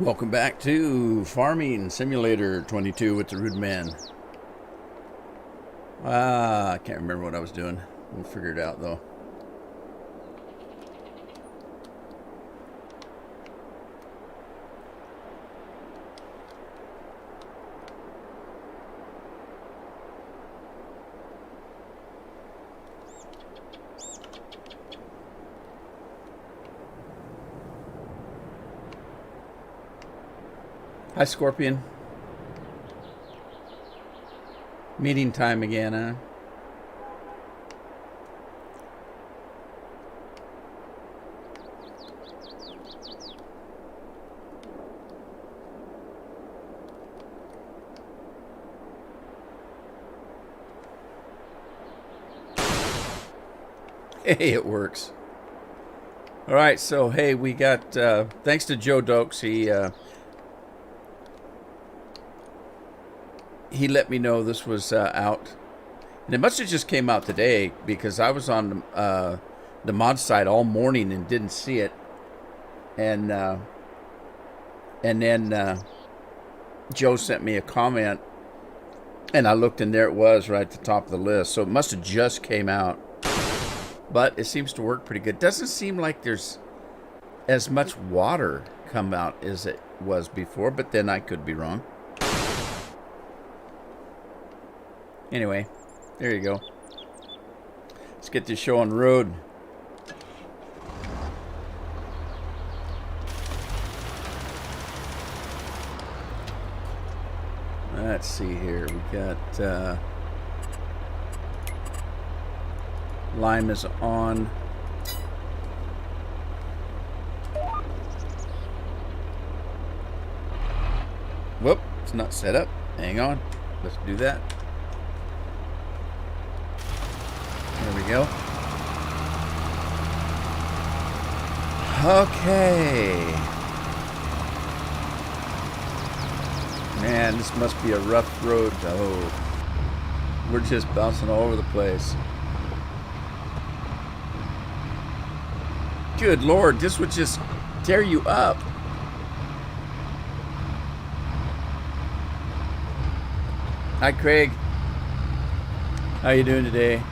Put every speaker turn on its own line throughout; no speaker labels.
Welcome back to Farming Simulator 22 with the Rude Man. I can't remember what I was doing. We'll figure it out though. Hi, Scorpion. Meeting time again, huh? Hey, it works. All right, so hey, we got thanks to Joe Dokes, he let me know this was out, and it must have just came out today because I was on the mod site all morning and didn't see it, and then Joe sent me a comment, and I looked, and there it was right at the top of the list. So it must have just came out, but it seems to work pretty good. Doesn't seem like there's as much water come out as it was before, but then I could be wrong. Anyway, there you go. Let's get this show on the road. Let's see here. We got Lime is on. Whoop, it's not set up. Hang on. Let's do that. There we go. Okay. Man, this must be a rough road. Oh, we're just bouncing all over the place. Good Lord, this would just tear you up. Hi, Craig. How you doing today?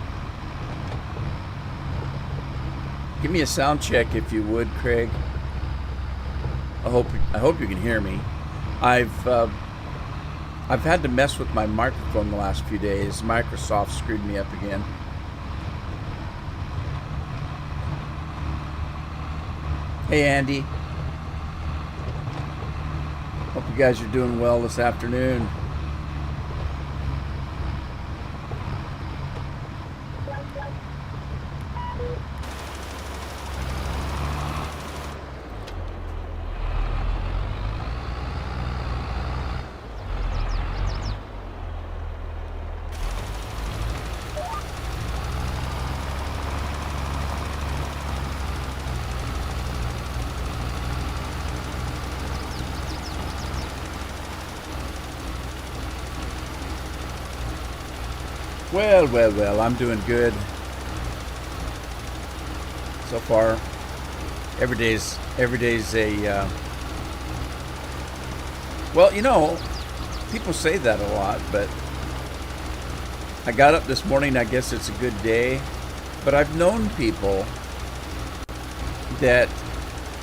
Give me a sound check if you would, Craig. I hope you can hear me. I've had to mess with my microphone the last few days. Microsoft screwed me up again. Hey, Andy. Hope you guys are doing well this afternoon. Well, I'm doing good so far. Every day's a well, you know, people say that a lot, but I got up this morning, I guess it's a good day, but I've known people that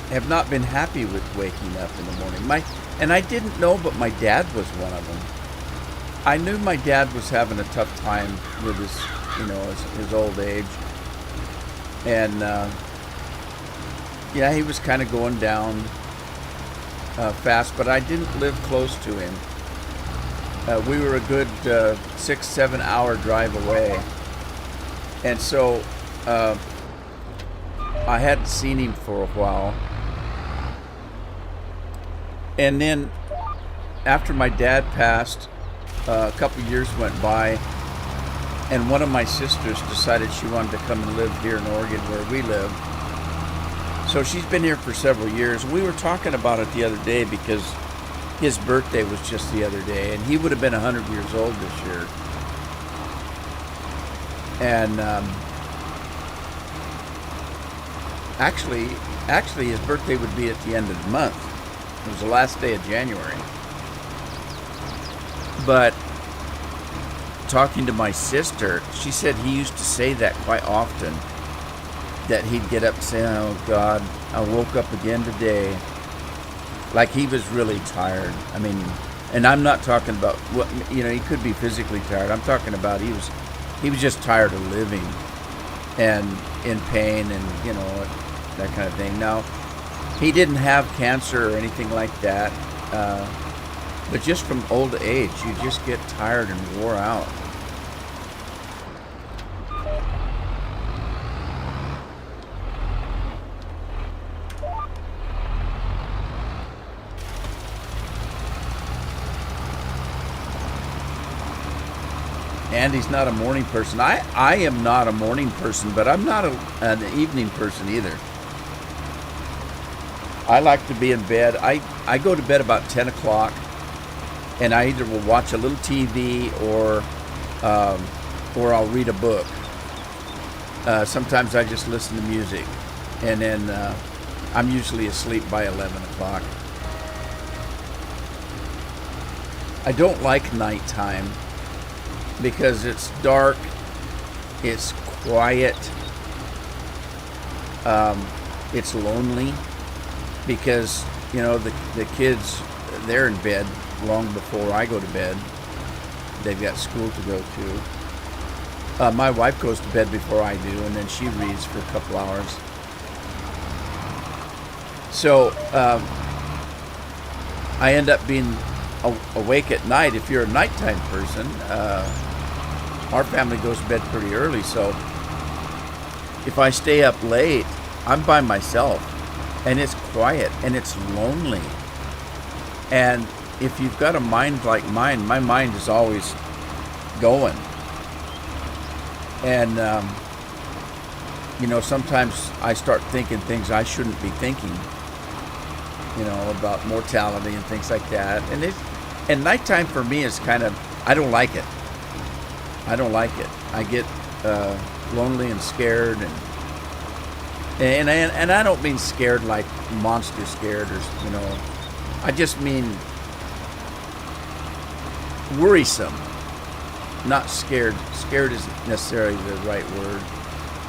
have not been happy with waking up in the morning. And I didn't know, but my dad was one of them. I knew my dad was having a tough time with his old age, and yeah, he was kind of going down fast. But I didn't live close to him. We were a good 6-7 hour drive away, and so I hadn't seen him for a while. And then after my dad passed, a couple years went by, and one of my sisters decided she wanted to come and live here in Oregon where we live. So she's been here for several years. We were talking about it the other day because his birthday was just the other day, and he would have been 100 years old this year. And actually his birthday would be at the end of the month. It was the last day of January. But talking to my sister, she said he used to say that quite often. That he'd get up saying, "Oh God, I woke up again today." Like he was really tired. I mean, and I'm not talking about what, you know, he could be physically tired. I'm talking about he was just tired of living and in pain and, you know, that kind of thing. Now, he didn't have cancer or anything like that, but just from old age, you just get tired and wore out. Andy's not a morning person. I am not a morning person, but I'm not an evening person either. I like to be in bed. I go to bed about 10 o'clock, and I either will watch a little TV or I'll read a book. Sometimes I just listen to music, and then I'm usually asleep by 11 o'clock. I don't like nighttime because it's dark, it's quiet, it's lonely because, you know, the kids, they're in bed long before I go to bed. They've got school to go to. My wife goes to bed before I do, and then she reads for a couple hours. So I end up being awake at night. If you're a nighttime person, our family goes to bed pretty early, so if I stay up late, I'm by myself, and it's quiet, and it's lonely. And if you've got a mind like mine, my mind is always going. And, you know, sometimes I start thinking things I shouldn't be thinking, you know, about mortality and things like that. And nighttime for me is kind of, I don't like it. I don't like it. I get lonely and scared, and I don't mean scared like monster scared, or, you know, I just mean worrisome, not scared. Scared isn't necessarily the right word.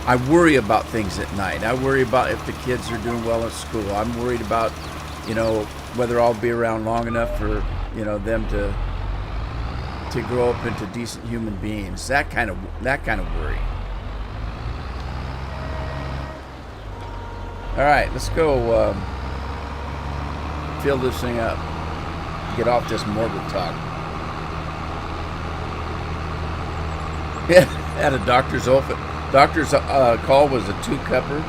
I worry about things at night. I worry about if the kids are doing well at school. I'm worried about, you know, whether I'll be around long enough for, you know, them to grow up into decent human beings. That kind of worry. All right, let's go fill this thing up. Get off this morbid talk. Yeah, at a doctor's office. Doctor's call was a 2-cupper.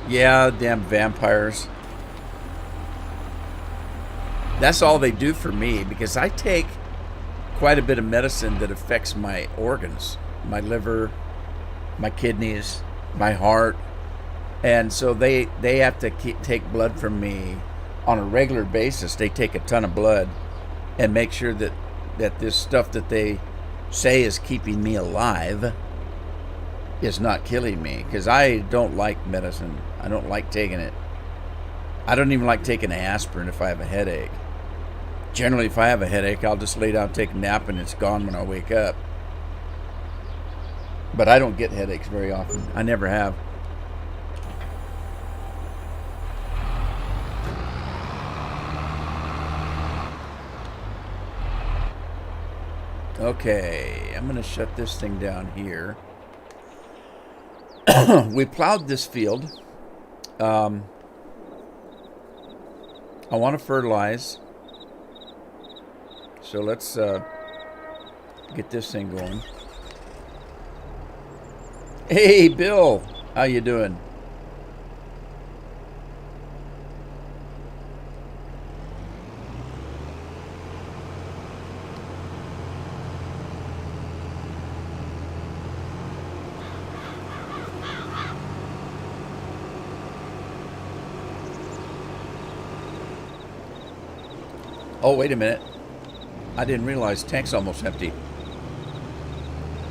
Yeah, damn vampires. That's all they do for me, because I take quite a bit of medicine that affects my organs, my liver, my kidneys, my heart. And so they have to take blood from me on a regular basis. They take a ton of blood and make sure that this stuff that they say is keeping me alive is not killing me, because I don't like medicine. I don't like taking it. I don't even like taking aspirin if I have a headache. Generally, if I have a headache, I'll just lay down, take a nap, and it's gone when I wake up. But I don't get headaches very often. I never have. Okay, I'm going to shut this thing down here. We plowed this field. I want to fertilize. So let's get this thing going. Hey, Bill. How you doing? Oh, wait a minute. I didn't realize tank's almost empty.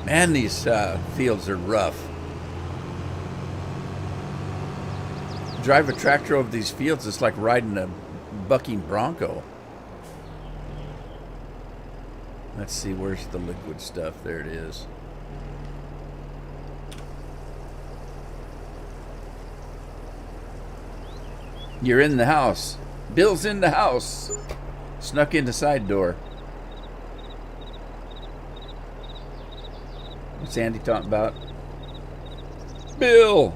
Man, these fields are rough. Drive a tractor over these fields, it's like riding a bucking bronco. Let's see, where's the liquid stuff? There it is. You're in the house. Bill's in the house. Snuck in the side door. What's Andy talking about? Bill!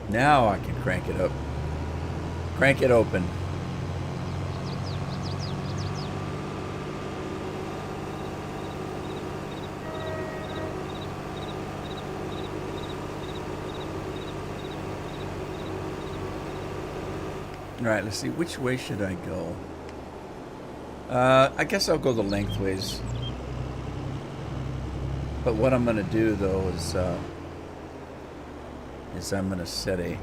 Now I can crank it up. Crank it open. All right, let's see. Which way should I go? I guess I'll go the lengthways. But what I'm going to do, though, is I'm going to set a...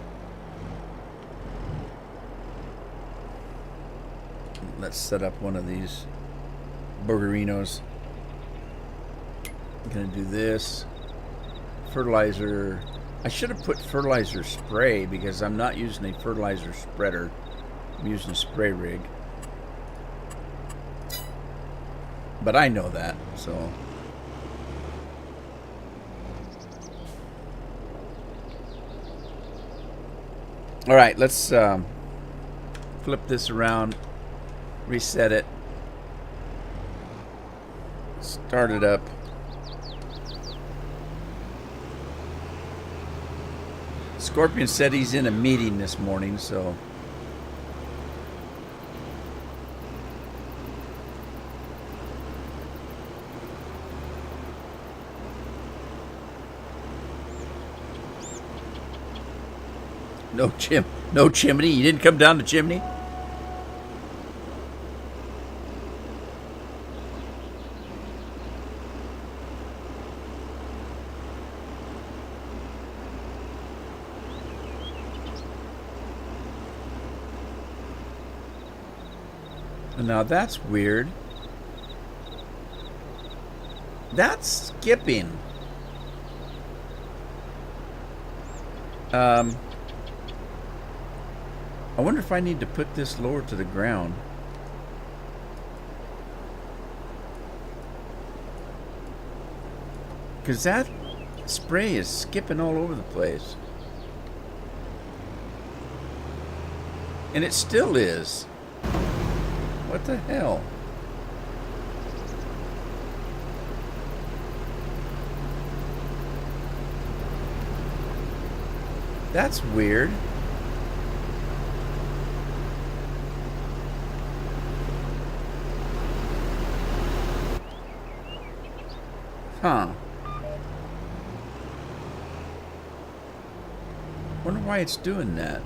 Let's set up one of these burgerinos. I'm going to do this. Fertilizer. I should have put fertilizer spray because I'm not using a fertilizer spreader. I'm using a spray rig. But I know that, so... All right, let's flip this around, reset it, start it up. Scorpion said he's in a meeting this morning, so... No chimney. You didn't come down the chimney? Now that's weird. That's skipping. I wonder if I need to put this lower to the ground. Because that spray is skipping all over the place. And it still is. What the hell? That's weird. Huh. Wonder why it's doing that.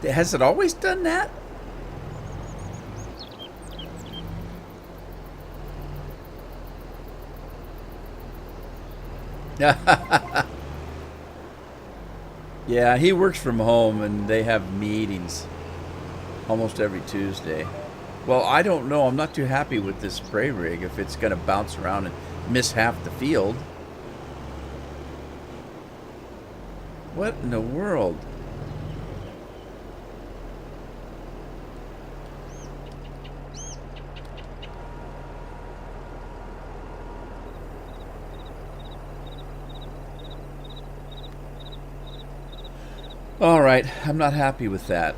Has it always done that? Yeah, he works from home and they have meetings almost every Tuesday. Well, I don't know. I'm not too happy with this spray rig if it's going to bounce around and miss half the field. What in the world? All right, I'm not happy with that.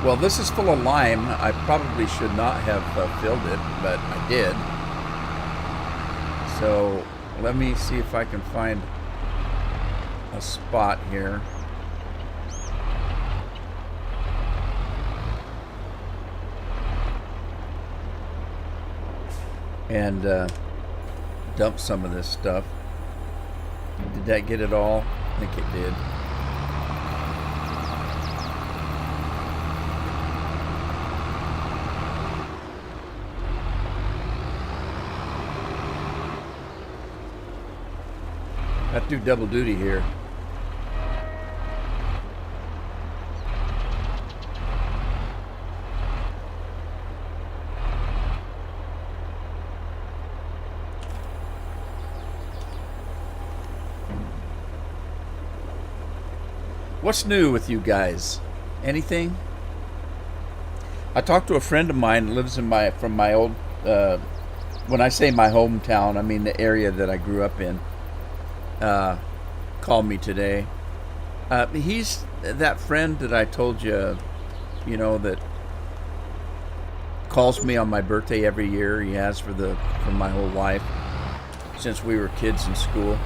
Well, this is full of lime. I probably should not have filled it, but I did. So let me see if I can find a spot here. And dump some of this stuff. Did that get it all? I think it did. I have to do double duty here. What's new with you guys? Anything? I talked to a friend of mine who lives from my old, when I say my hometown, I mean the area that I grew up in. Called me today. He's that friend that I told you, that calls me on my birthday every year. He has for my whole life since we were kids in school.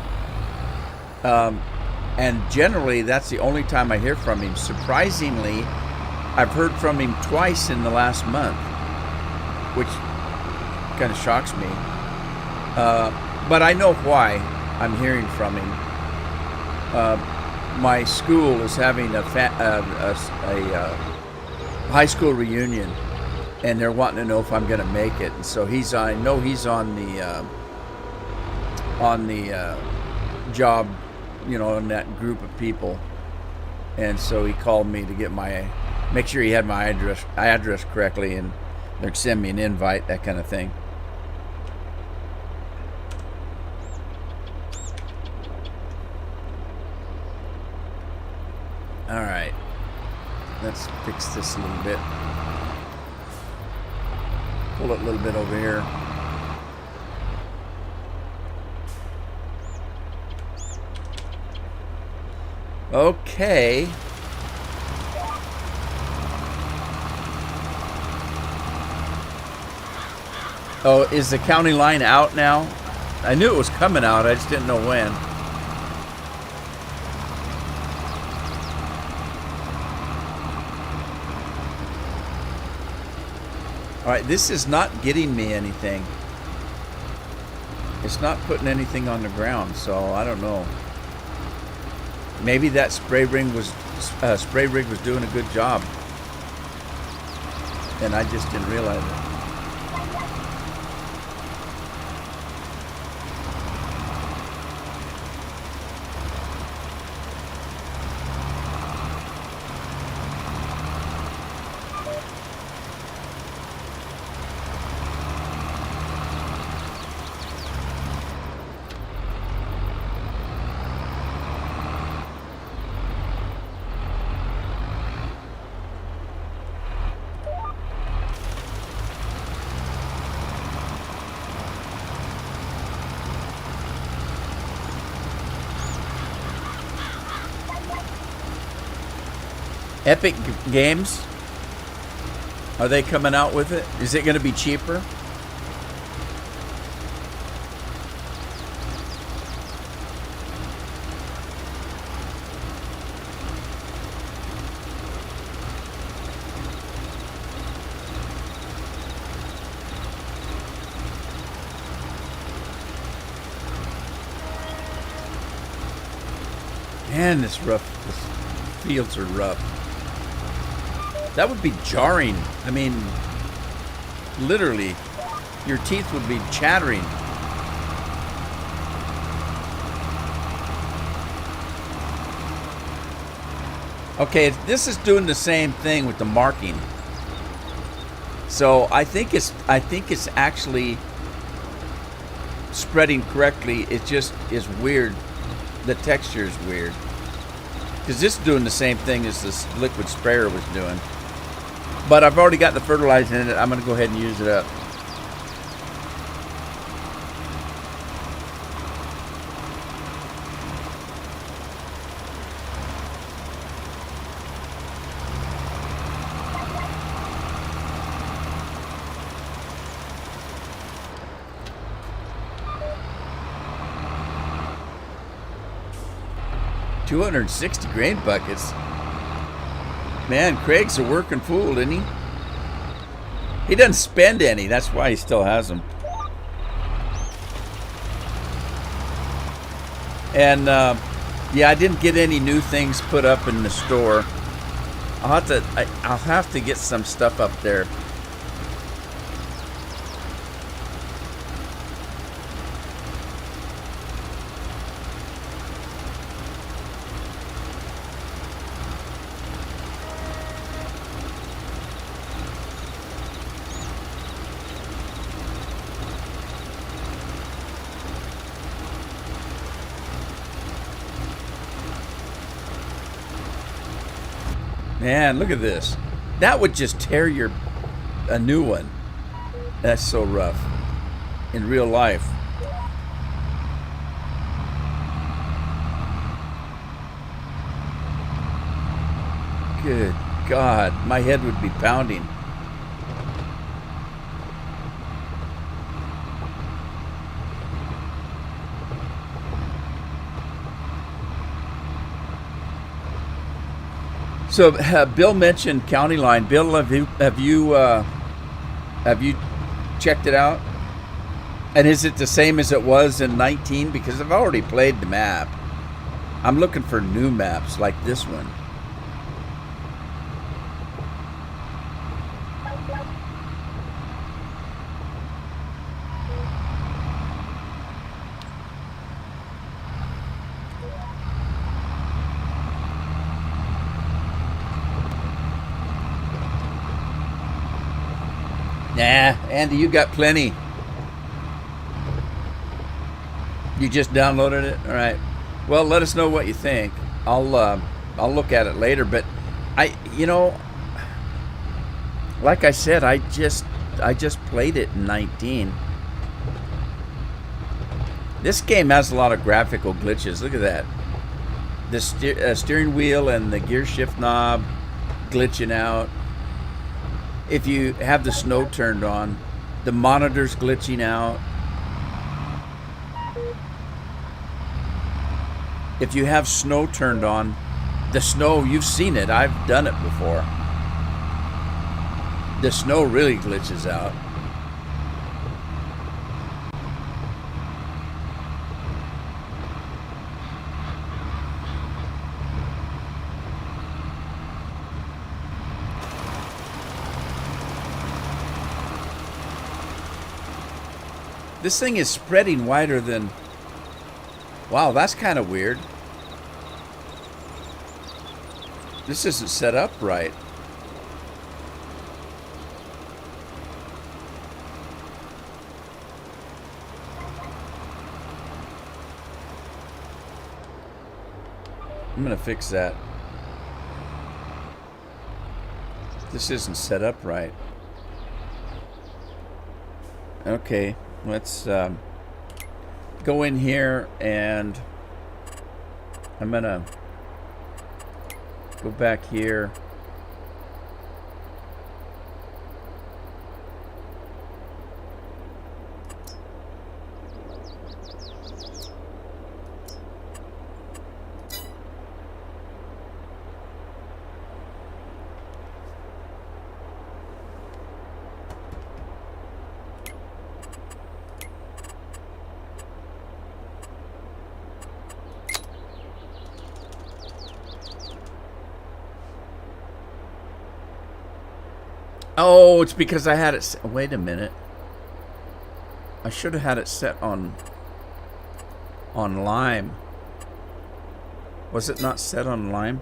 And generally, that's the only time I hear from him. Surprisingly, I've heard from him twice in the last month, which kind of shocks me. But I know why I'm hearing from him. My school is having a high school reunion, and they're wanting to know if I'm going to make it. And so I know he's on the job, in that group of people. And so he called me to make sure he had my address correctly, and they'd send me an invite, that kind of thing. All right, let's fix this a little bit. Pull it a little bit over here. Okay. Oh, is the county line out now? I knew it was coming out, I just didn't know when. Alright, this is not getting me anything. It's not putting anything on the ground, so I don't know. Maybe that spray rig was doing a good job, and I just didn't realize it. Epic Games, are they coming out with it? Is it going to be cheaper? Man, this fields are rough. That would be jarring. I mean, literally, your teeth would be chattering. Okay, this is doing the same thing with the marking. So I think it's actually spreading correctly. It just is weird. The texture is weird. Because this is doing the same thing as this liquid sprayer was doing. But I've already got the fertilizer in it. I'm going to go ahead and use it up. 260 grain buckets. Man, Craig's a working fool, isn't he? He doesn't spend any. That's why he still has them. And yeah, I didn't get any new things put up in the store. I'll have to get some stuff up there. Man, look at this. That would just tear a new one. That's so rough. In real life. Good God, my head would be pounding. So Bill mentioned County Line. Bill, have you checked it out? And is it the same as it was in 19? Because I've already played the map. I'm looking for new maps like this one. Nah, Andy, you got plenty. You just downloaded it? All right. Well, let us know what you think. I'll look at it later. But like I said, I just played it in 19. This game has a lot of graphical glitches. Look at that. The steering wheel and the gear shift knob glitching out. If you have the snow turned on, the monitor's glitching out. If you have snow turned on, the snow, you've seen it. I've done it before. The snow really glitches out. This thing is spreading wider than... Wow, that's kind of weird. This isn't set up right. I'm gonna fix that. This isn't set up right. Okay. Let's go in here, and I'm gonna go back here. Oh, it's because I had it set. Wait a minute. I should have had it set on Lime. Was it not set on Lime?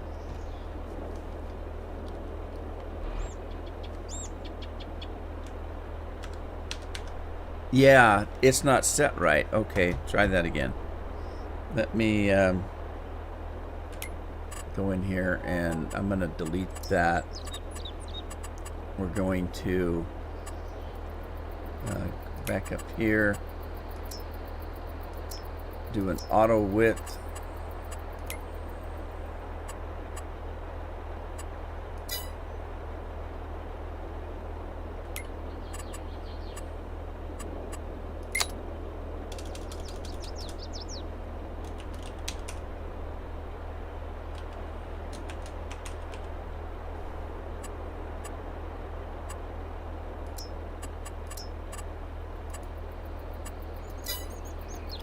Yeah, it's not set right. Okay, try that again. Let me go in here, and I'm going to delete that. We're going to back up here, do an auto width.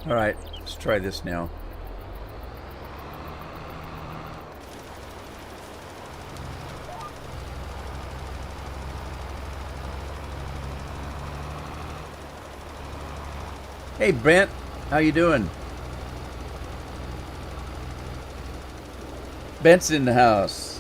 All right, let's try this now. Hey, Brent, how you doing? Brent's in the house.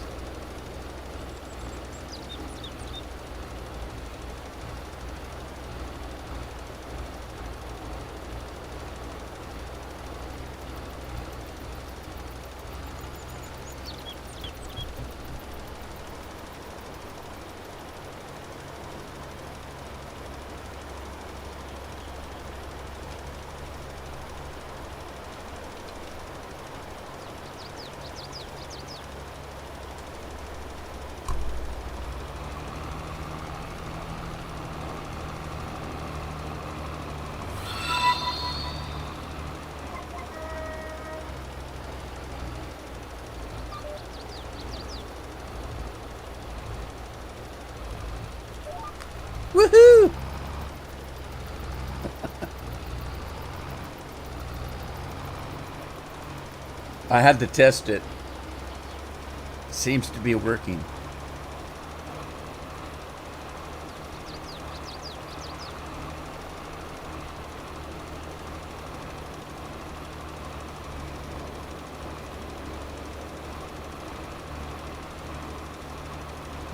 Woohoo! I had to test it. Seems to be working.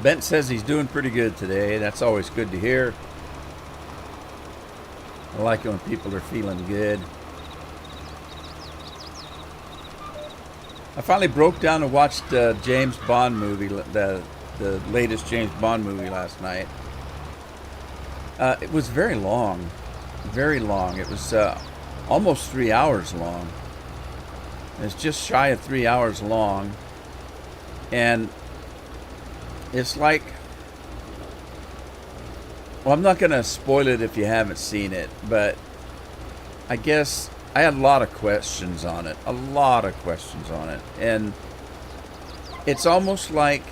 Bent says he's doing pretty good today. That's always good to hear. I like it when people are feeling good. I finally broke down and watched the James Bond movie, the latest James Bond movie last night. It was very long, very long. It was almost 3 hours long. It's just shy of 3 hours long, and it's like, well, I'm not going to spoil it if you haven't seen it, but I guess I had a lot of questions on it. A lot of questions on it. And it's almost like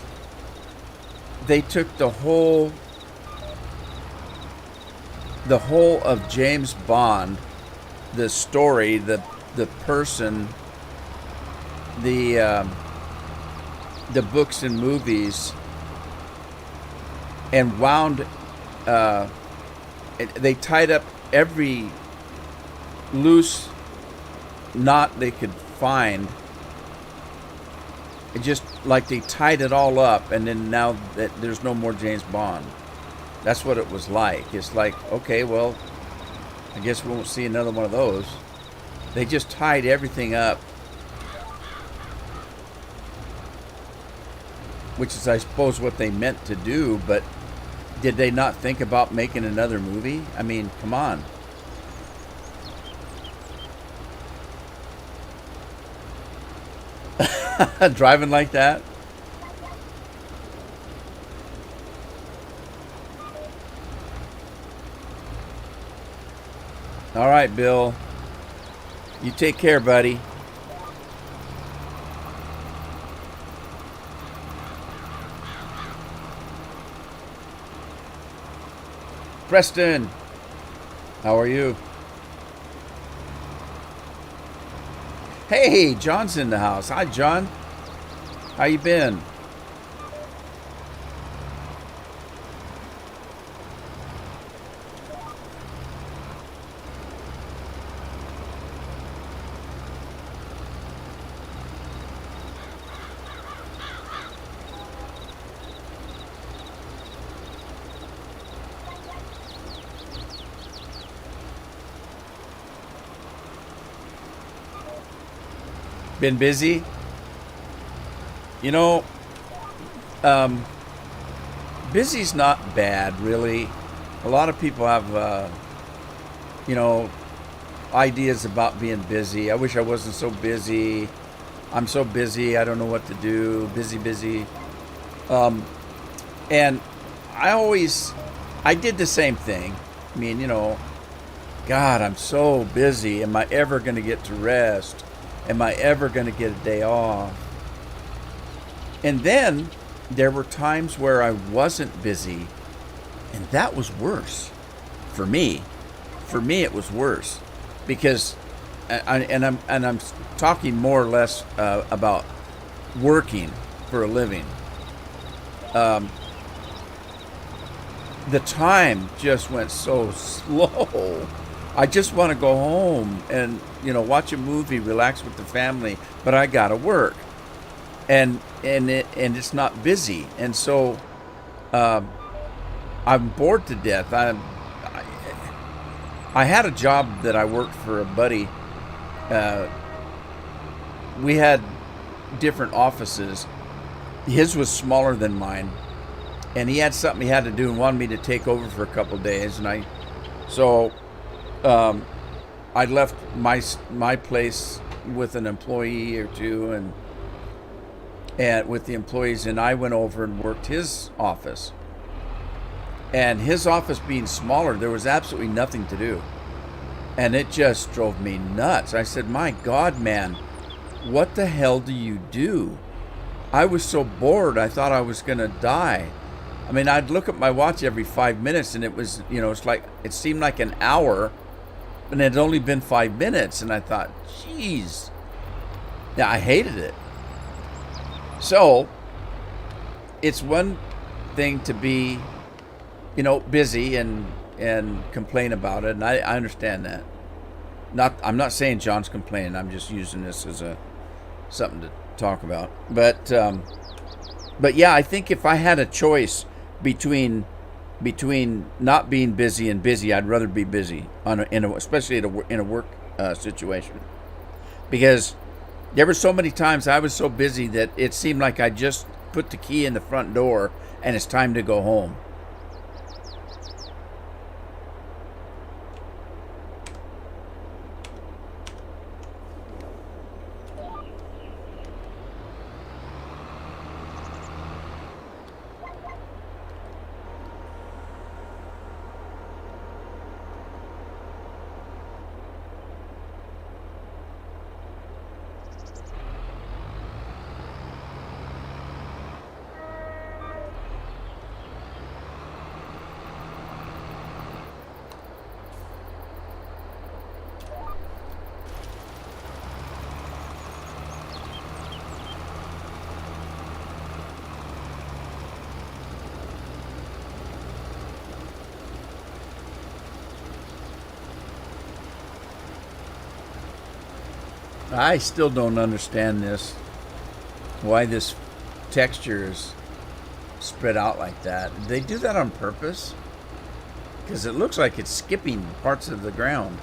they took the whole of James Bond, the story, the person, the books and movies, and wound. They tied up every loose knot they could find. It just like they tied it all up, and then now that there's no more James Bond. That's what it was like. It's like, okay, well, I guess we won't see another one of those. They just tied everything up, which is, I suppose, what they meant to do, but did they not think about making another movie? I mean, come on. Driving like that? All right, Bill. You take care, buddy. Preston, how are you? Hey, John's in the house. Hi, John. How you been? Been busy? You know, busy's not bad, really. A lot of people have, you know, ideas about being busy. I wish I wasn't so busy. I'm so busy, I don't know what to do. Busy, busy. And I did the same thing. I mean, you know, God, I'm so busy. Am I ever going to get to rest? Am I ever going to get a day off? And then there were times where I wasn't busy, and that was worse for me. For me, it was worse because and I'm talking more or less about working for a living. Um, the time just went so slow. I just want to go home and watch a movie, relax with the family, but I gotta work, and it's not busy, and so um, I'm bored to death. I I had a job that I worked for a buddy. Uh, we had different offices. His was smaller than mine, and he had something he had to do and wanted me to take over for a couple of days. And so um, I left my place with an employee or two, and with the employees, and I went over and worked his office. And his office being smaller, there was absolutely nothing to do, and it just drove me nuts. I said, "My God, man, what the hell do you do?" I was so bored, I thought I was going to die. I mean, I'd look at my watch every 5 minutes, and it seemed like an hour, and it had only been 5 minutes. And I thought, geez, yeah, I hated it. So it's one thing to be, busy and complain about it, and I understand that. I'm not saying John's complaining. I'm just using this as something to talk about. But yeah, I think if I had a choice between not being busy and busy, I'd rather be busy especially in a work situation, because there were so many times I was so busy that it seemed like I just put the key in the front door and it's time to go home. I still don't understand this. Why this texture is spread out like that. Did they do that on purpose? Because it looks like it's skipping parts of the ground.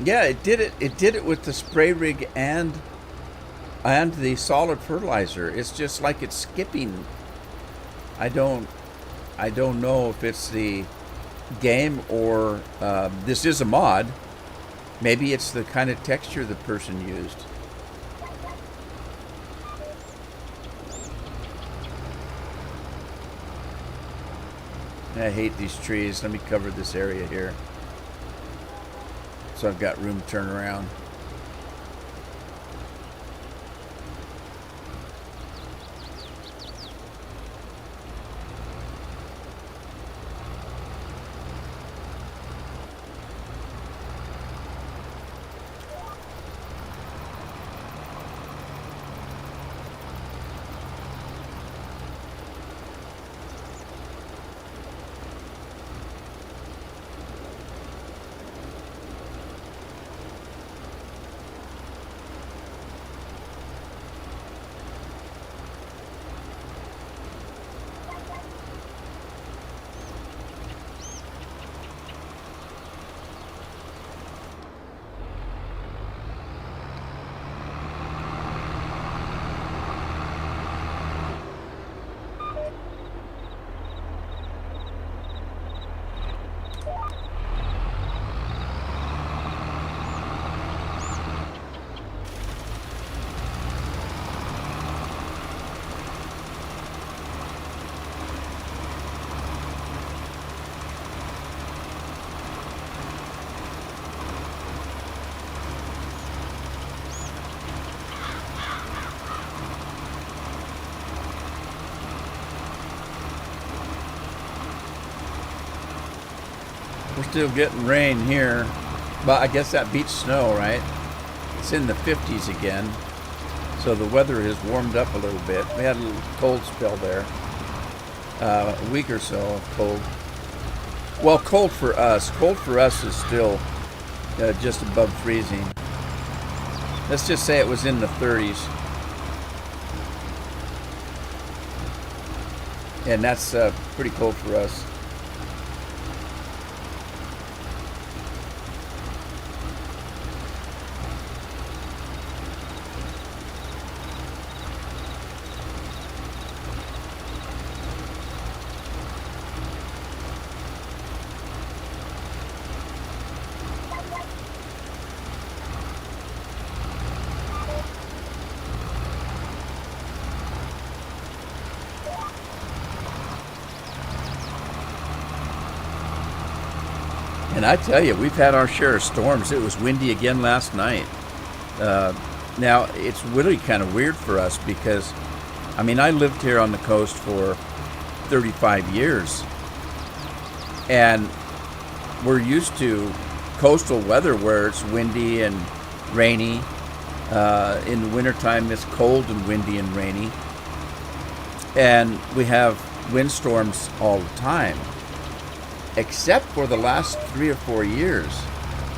Yeah, it did it. It did it with the spray rig and the solid fertilizer. It's just like it's skipping. I don't I don't know if it's the game or this is a mod. Maybe it's the kind of texture the person used. I hate these trees. Let me cover this area here so I've got room to turn around. We're still getting rain here, but I guess that beats snow, right? It's in the 50s again, so the weather has warmed up a little bit. We had a little cold spell there, a week or so of cold. Well, cold for us. Cold for us is still just above freezing. Let's just say it was in the 30s. And that's pretty cold for us. And I tell you, we've had our share of storms. It was windy again last night. Now, it's really kind of weird for us because, I mean, I lived here on the coast for 35 years. And we're used to coastal weather where it's windy and rainy. In the wintertime, it's cold and windy and rainy. And we have windstorms all the time. Except for the last 3 or 4 years.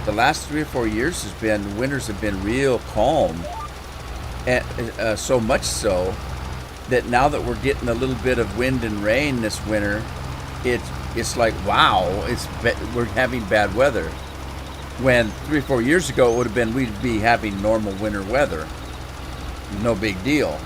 The last 3 or 4 years winters have been real calm. And so much so that now that we're getting a little bit of wind and rain this winter, it's like, wow, we're having bad weather. When 3 or 4 years ago it would have been we'd be having normal winter weather. No big deal.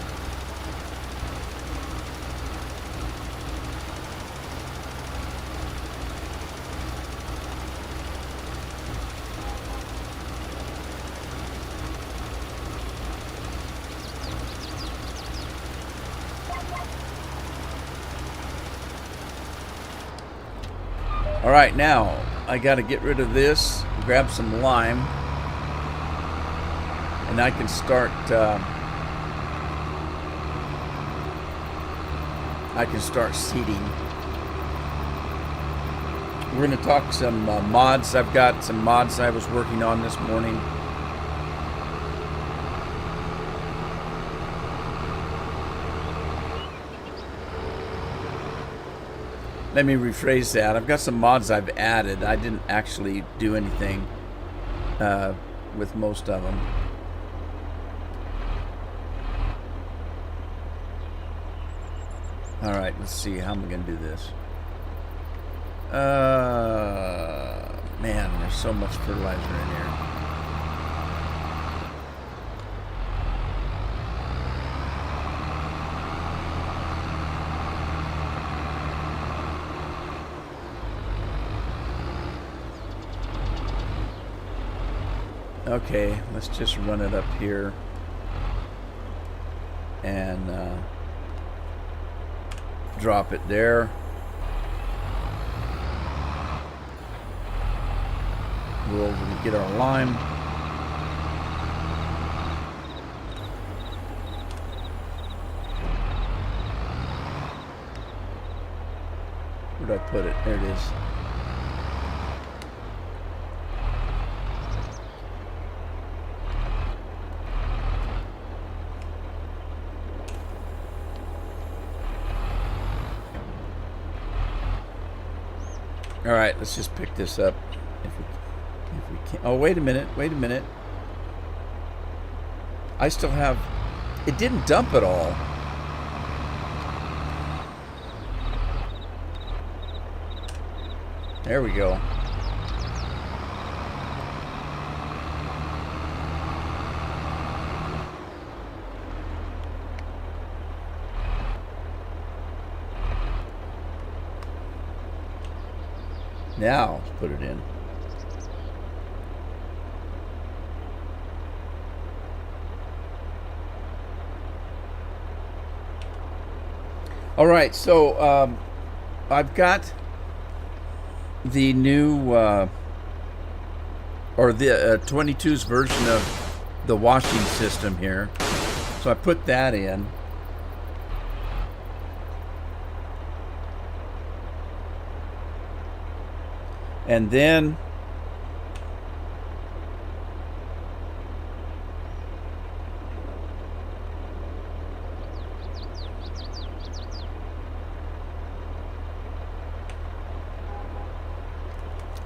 All right, now I got to get rid of this, grab some lime, and I can start. Seeding. We're going to talk some mods. I've got some mods I was working on this morning. Let me rephrase that. I've got some mods I've added. I didn't actually do anything with most of them. All right, let's see. How am I going to do this? Man, there's so much fertilizer in here. Okay, let's just run it up here and drop it there. We'll get our lime. Where did I put it? There it is. All right, let's just pick this up if we can. Oh, wait a minute. I still have. It didn't dump at all. There we go. Now, let's put it in. All right, so I've got the new, or the 22's version of the washing system here. So I put that in. And then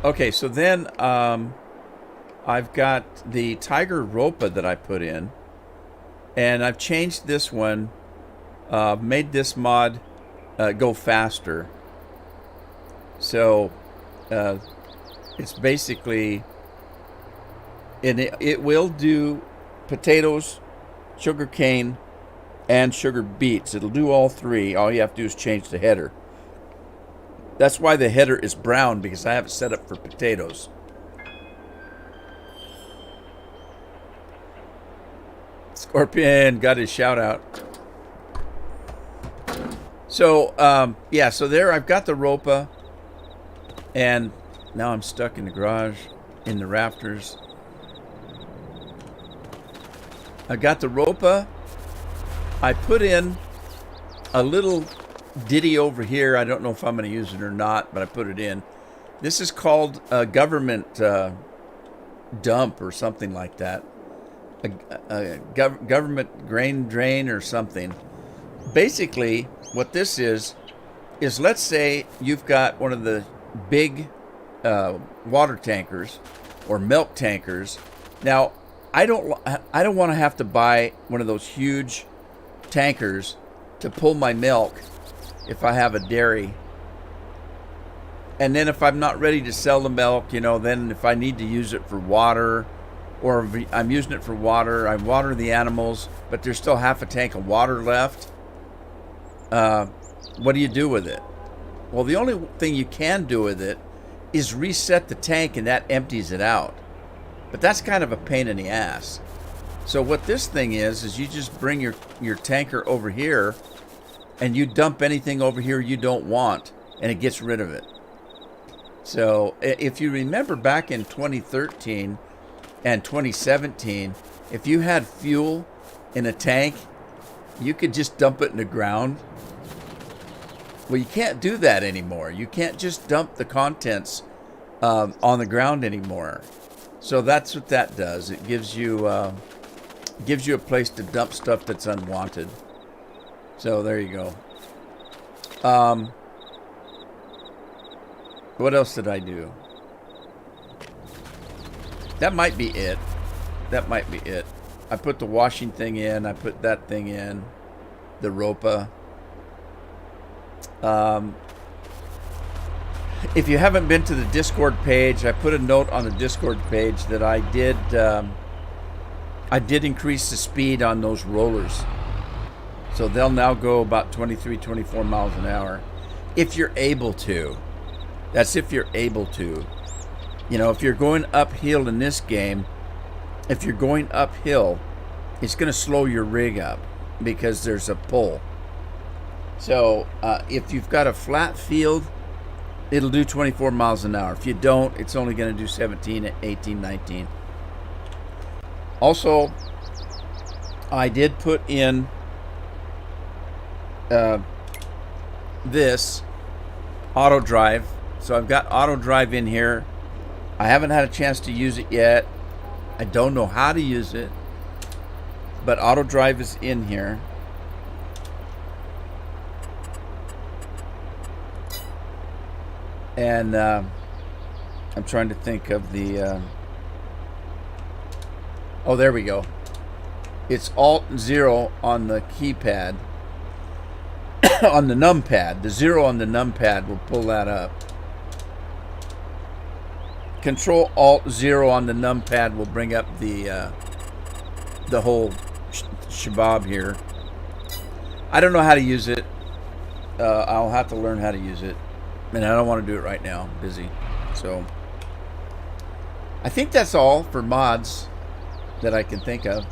okay, so then I've got the Tiger Ropa that I put in, and I've changed this one, made this mod go faster. So it's basically, and it will do potatoes, sugar cane, and sugar beets. It'll do all three. All you have to do is change the header. That's why the header is brown, because I have it set up for potatoes. Scorpion got his shout out. So, yeah, so there I've got the Ropa, and now I'm stuck in the garage, in the rafters. I got the Ropa. I put in a little ditty over here. I don't know if I'm going to use it or not, but I put it in. This is called a government dump or something like that. A government grain drain or something. Basically, what this is let's say you've got one of the big water tankers or milk tankers. Now, I don't want to have to buy one of those huge tankers to pull my milk if I have a dairy. And then if I'm not ready to sell the milk, then if I need to use it for water, or if I'm using it for water, I water the animals, but there's still half a tank of water left. What do you do with it? Well, the only thing you can do with it is reset the tank, and that empties it out. But that's kind of a pain in the ass. So what this thing is you just bring your tanker over here, and you dump anything over here you don't want, and it gets rid of it. So if you remember back in 2013 and 2017, if you had fuel in a tank, you could just dump it in the ground. Well, you can't do that anymore. You can't just dump the contents on the ground anymore. So that's what that does. It gives you a place to dump stuff that's unwanted. So there you go. What else did I do? That might be it. I put the washing thing in. I put that thing in. The Ropa. If you haven't been to the Discord page, I put a note on the Discord page that I did increase the speed on those rollers. So they'll now go about 23, 24 miles an hour. If you're able to. That's if you're able to. If you're going uphill in this game, it's going to slow your rig up because there's a pull. So if you've got a flat field, it'll do 24 miles an hour. If you don't, it's only going to do 17, 18, 19. Also, I did put in this auto drive. So I've got auto drive in here. I haven't had a chance to use it yet. I don't know how to use it, but auto drive is in here. And I'm trying to think of the oh, there we go. It's Alt 0 on the keypad. On the numpad. The 0 on the numpad will pull that up. Control Alt 0 on the numpad will bring up the whole shabab here. I don't know how to use it. I'll have to learn how to use it. And I don't want to do it right now. I'm busy. So I think that's all for mods that I can think of.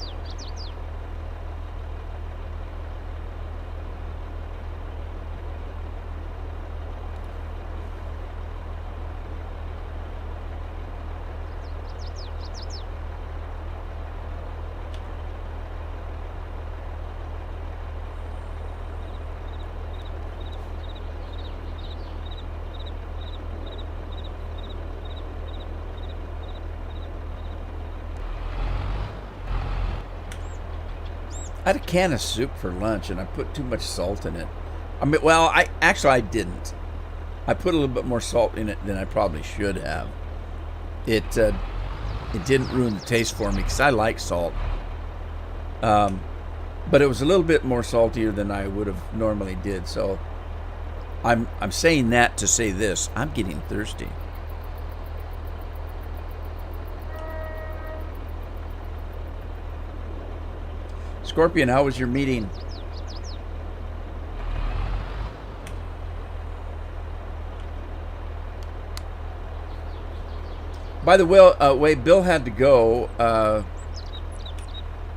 I had a can of soup for lunch, and I put too much salt in it. I mean, well, I didn't. I put a little bit more salt in it than I probably should have. It didn't ruin the taste for me because I like salt. But it was a little bit more saltier than I would have normally did. So I'm saying that to say this: I'm getting thirsty. Scorpion, how was your meeting? By the way, Bill had to go.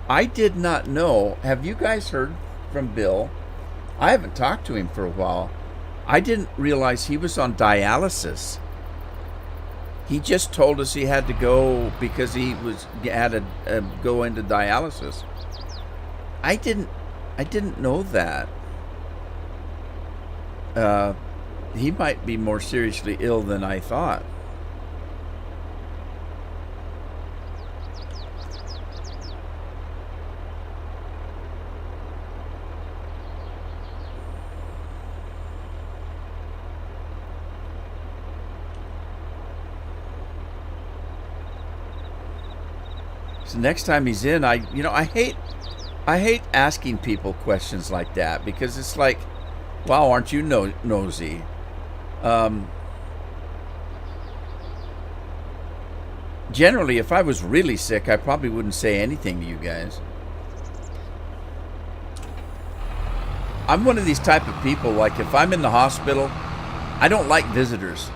I did not know. Have you guys heard from Bill? I haven't talked to him for a while. I didn't realize he was on dialysis. He just told us he had to go because he had to go into dialysis. I didn't know that. He might be more seriously ill than I thought. So next time he's in, I hate asking people questions like that because it's like, wow, aren't you nosy? Generally, if I was really sick, I probably wouldn't say anything to you guys. I'm one of these type of people, like if I'm in the hospital, I don't like visitors.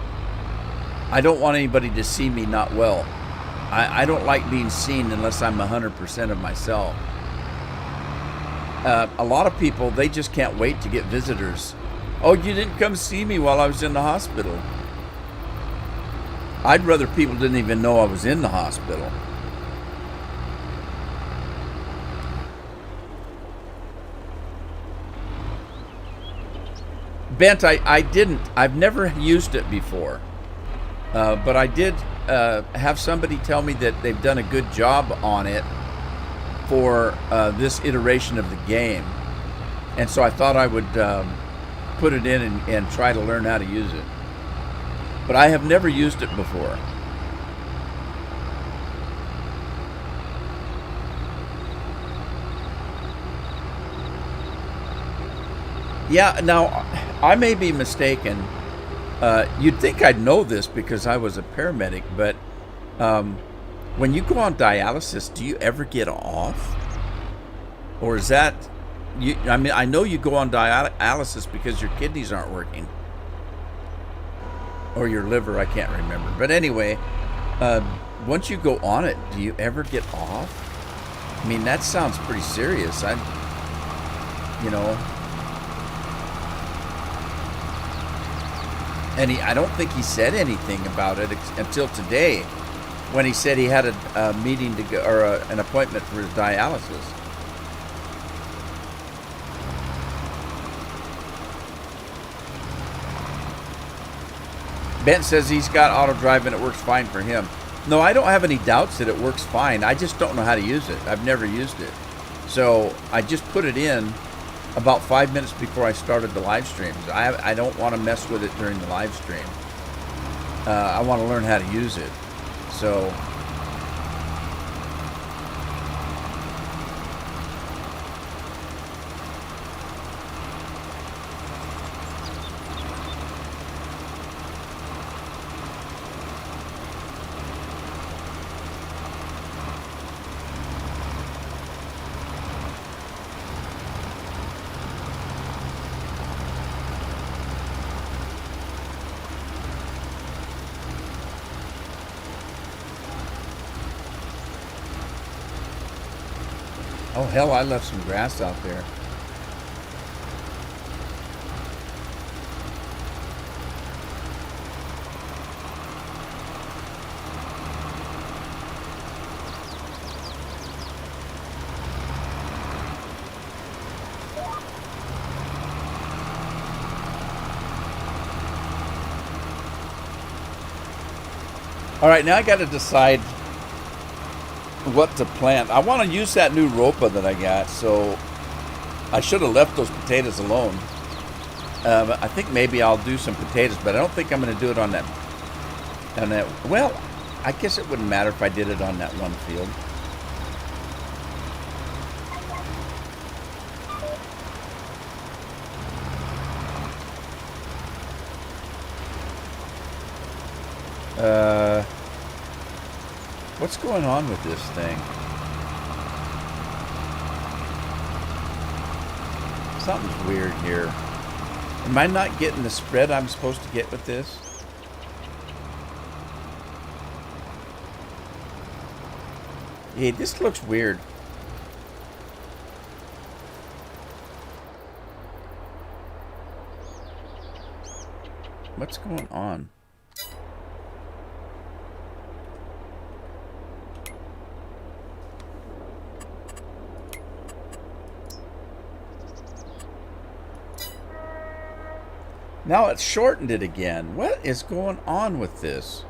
I don't want anybody to see me not well. I don't like being seen unless I'm 100% of myself. A lot of people, they just can't wait to get visitors. Oh, you didn't come see me while I was in the hospital. I'd rather people didn't even know I was in the hospital. Bent, I've never used it before. But I did have somebody tell me that they've done a good job on it for this iteration of the game. And so I thought I would put it in and try to learn how to use it. But I have never used it before. Yeah, now, I may be mistaken. You'd think I'd know this because I was a paramedic, but when you go on dialysis, do you ever get off? Or is that... I know you go on dialysis because your kidneys aren't working. Or your liver, I can't remember. But anyway, once you go on it, do you ever get off? I mean, that sounds pretty serious. And I don't think he said anything about it until today, when he said he had a meeting to go, or an appointment for his dialysis. Bent says he's got auto drive and it works fine for him. No, I don't have any doubts that it works fine. I just don't know how to use it. I've never used it. So I just put it in about 5 minutes before I started the live streams. I don't want to mess with it during the live stream. I want to learn how to use it. So oh, hell, I left some grass out there. All right, now I got to decide what to plant. I want to use that new ropa that I got, so I should have left those potatoes alone. I think maybe I'll do some potatoes, but I don't think I'm going to do it on that. Well, I guess it wouldn't matter if I did it on that one field. What's going on with this thing? Something's weird here. Am I not getting the spread I'm supposed to get with this? Hey, this looks weird. What's going on? Now it's shortened it again. What is going on with this?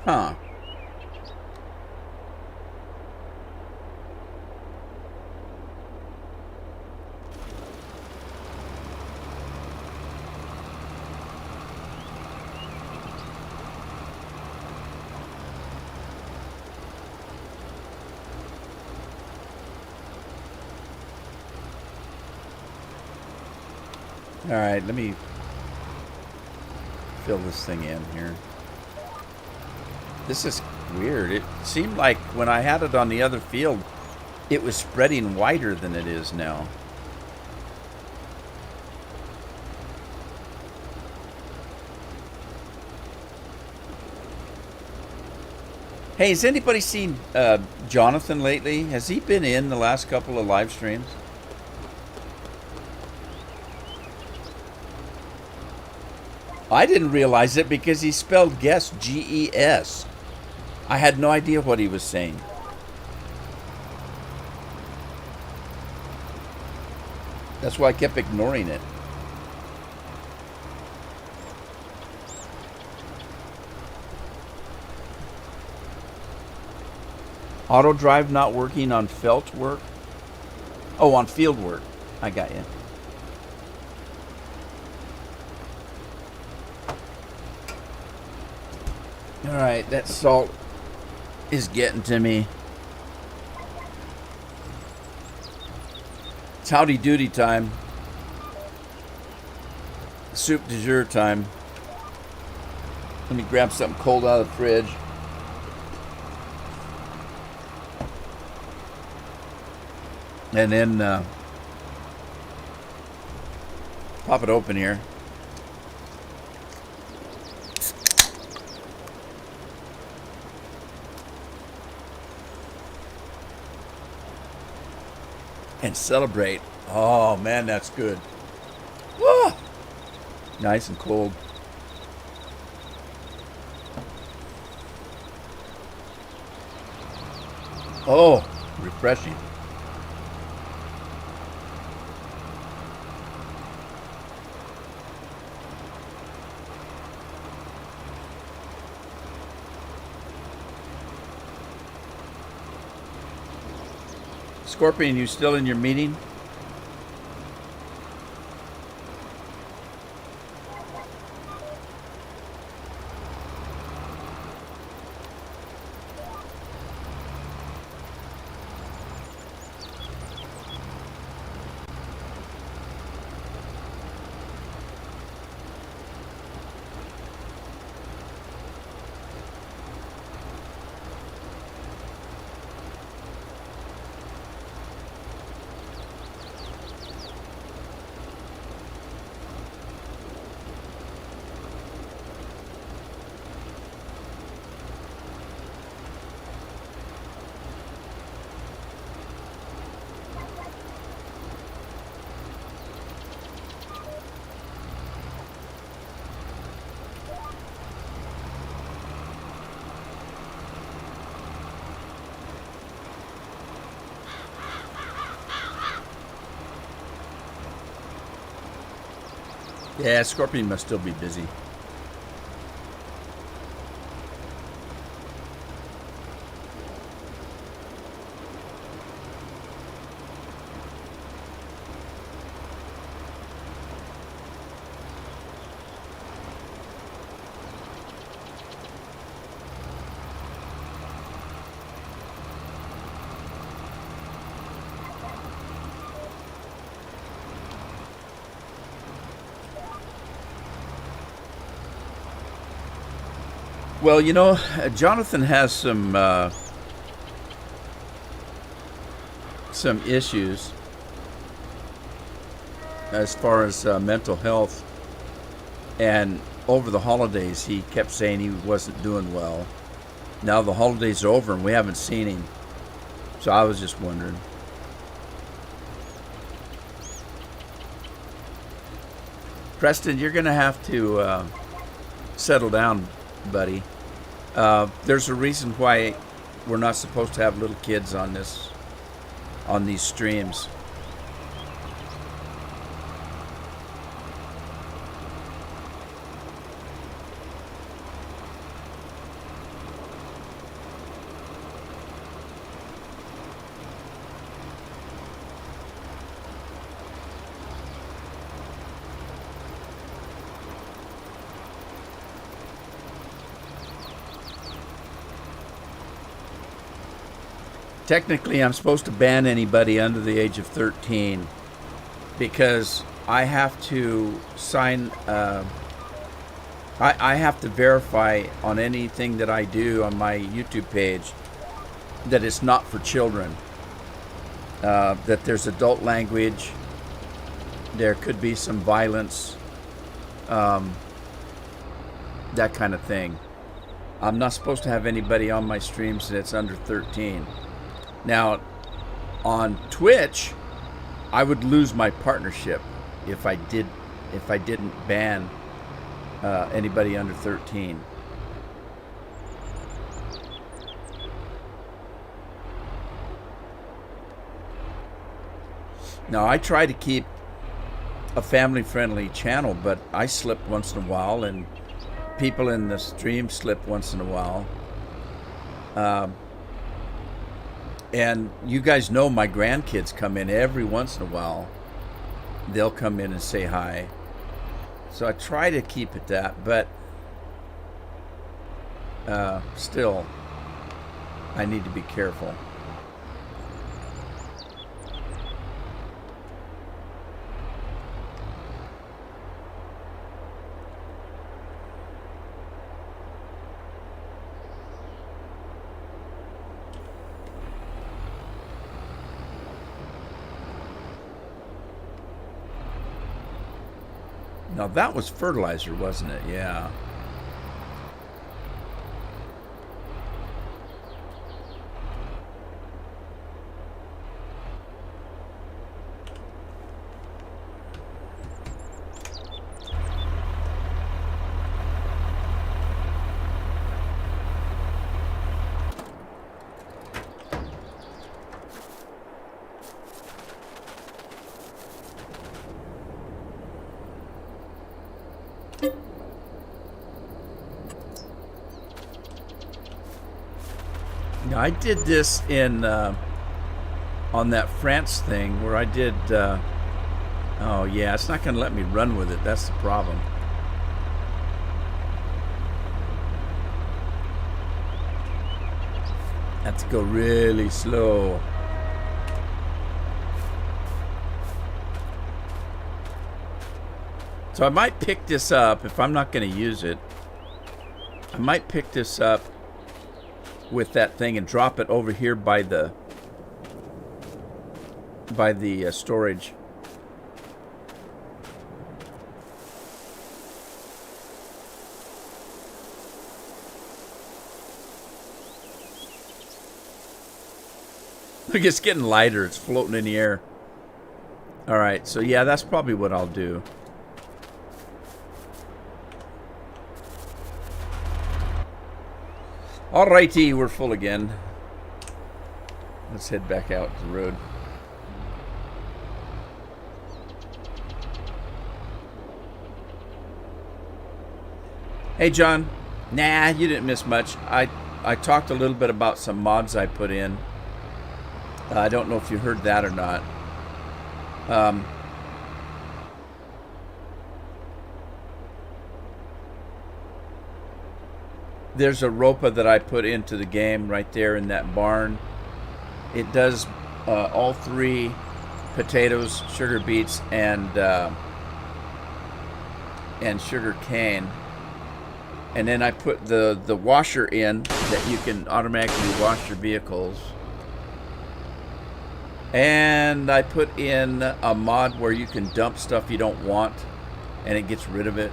Huh. All right, let me fill this thing in here. This is weird. It seemed like when I had it on the other field, it was spreading wider than it is now. Hey, has anybody seen Jonathan lately? Has he been in the last couple of live streams? I didn't realize it because he spelled guess G-E-S. I had no idea what he was saying. That's why I kept ignoring it. Auto drive not working on felt work? Oh, on field work. I got you. All right, that salt is getting to me. It's howdy doody time. Soup du jour time. Let me grab something cold out of the fridge. And then pop it open here. And celebrate. Oh man, that's good. Woo! Nice and cold. Oh, refreshing. Scorpion, you still in your meeting? Yeah, Scorpion must still be busy. Well, you know, Jonathan has some issues as far as mental health, and over the holidays he kept saying he wasn't doing well. Now the holidays are over and we haven't seen him, so I was just wondering. Preston, you're gonna have to settle down, buddy. There's a reason why we're not supposed to have little kids on these streams. Technically, I'm supposed to ban anybody under the age of 13 because I have to sign. I have to verify on anything that I do on my YouTube page that it's not for children. That there's adult language. There could be some violence. That kind of thing. I'm not supposed to have anybody on my streams that's under 13. Now, on Twitch, I would lose my partnership if I didn't ban anybody under 13. Now, I try to keep a family-friendly channel, but I slip once in a while, and people in the stream slip once in a while. And you guys know my grandkids come in every once in a while. They'll come in and say hi. So I try to keep it that, but still, I need to be careful. Now that was fertilizer, wasn't it? Yeah. I did this in on that France thing where I did. Oh yeah, it's not going to let me run with it. That's the problem. Have to go really slow. So I might pick this up if I'm not going to use it. I might pick this up with that thing and drop it over here by the storage. Look, it's getting lighter. It's floating in the air. All right, so yeah, that's probably what I'll do. Alrighty, we're full again. Let's head back out the road. Hey, John. Nah, you didn't miss much. I talked a little bit about some mods I put in. I don't know if you heard that or not. Um, there's a ropa that I put into the game right there in that barn. It does all three: potatoes, sugar beets, and sugar cane. And then I put the washer in that you can automatically wash your vehicles. And I put in a mod where you can dump stuff you don't want and it gets rid of it.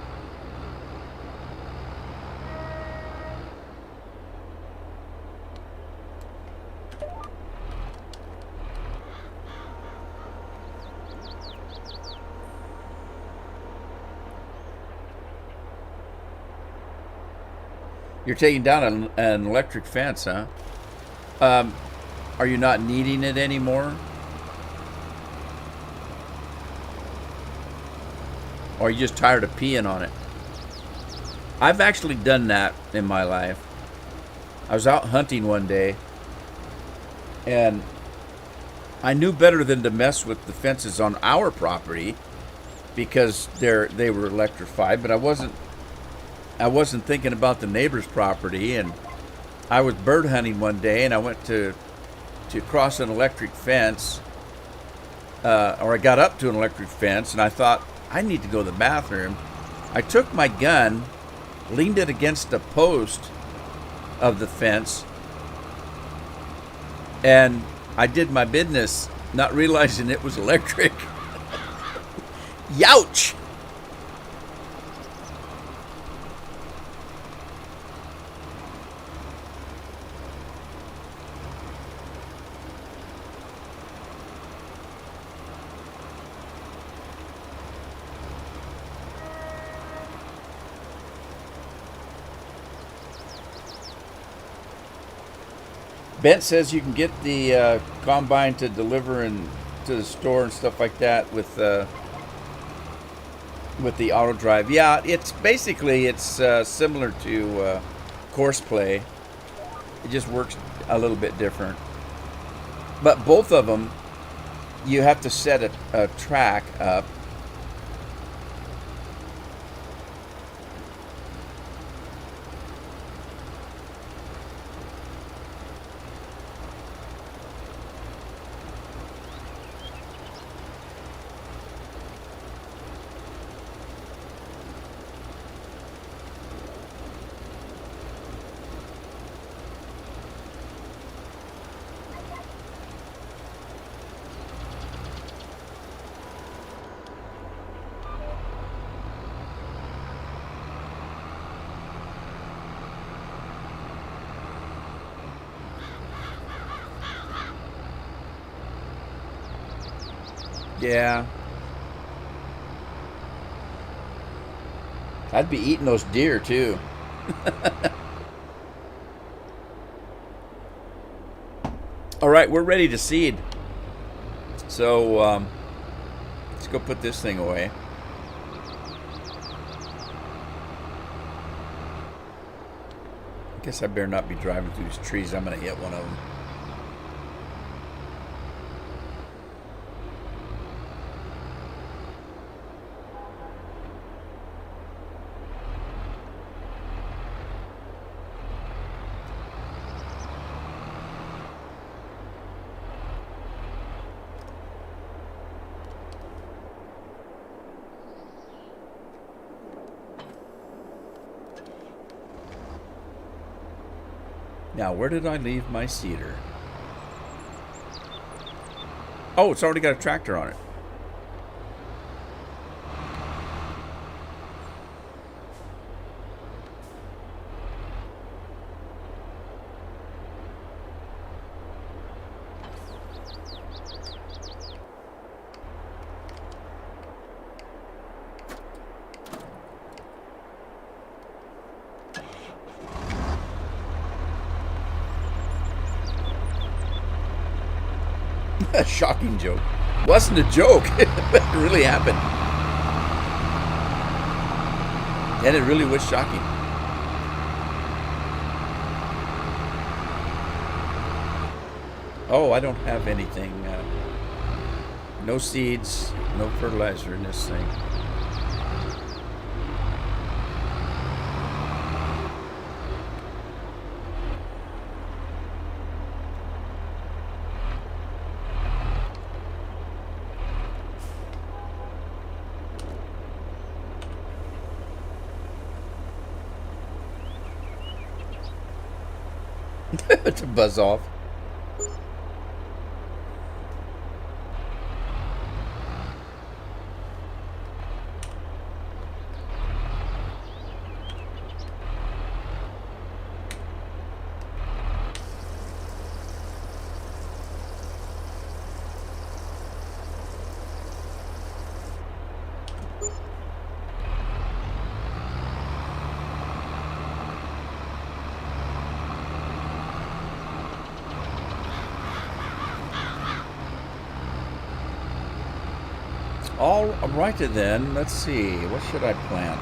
You're taking down an electric fence, huh? Are you not needing it anymore? Or are you just tired of peeing on it? I've actually done that in my life. I was out hunting one day, and I knew better than to mess with the fences on our property because they were electrified, but I wasn't thinking about the neighbor's property. And I was bird hunting one day, and I went to cross an electric fence, or I got up to an electric fence, and I thought, I need to go to the bathroom. I took my gun, leaned it against a post of the fence, and I did my business, not realizing it was electric. Youch! Bent says you can get the combine to deliver and to the store and stuff like that with the auto drive. Yeah, it's basically similar to course play. It just works a little bit different. But both of them, you have to set a track up. Yeah. I'd be eating those deer too. All right, we're ready to seed. So let's go put this thing away. I guess I better not be driving through these trees. I'm going to hit one of them. Now, where did I leave my seeder? Oh, it's already got a tractor on it. A shocking joke. Wasn't a joke. It really happened. And it really was shocking. Oh, I don't have anything. No seeds, no fertilizer in this thing. To buzz off. All righty then. Let's see. What should I plant?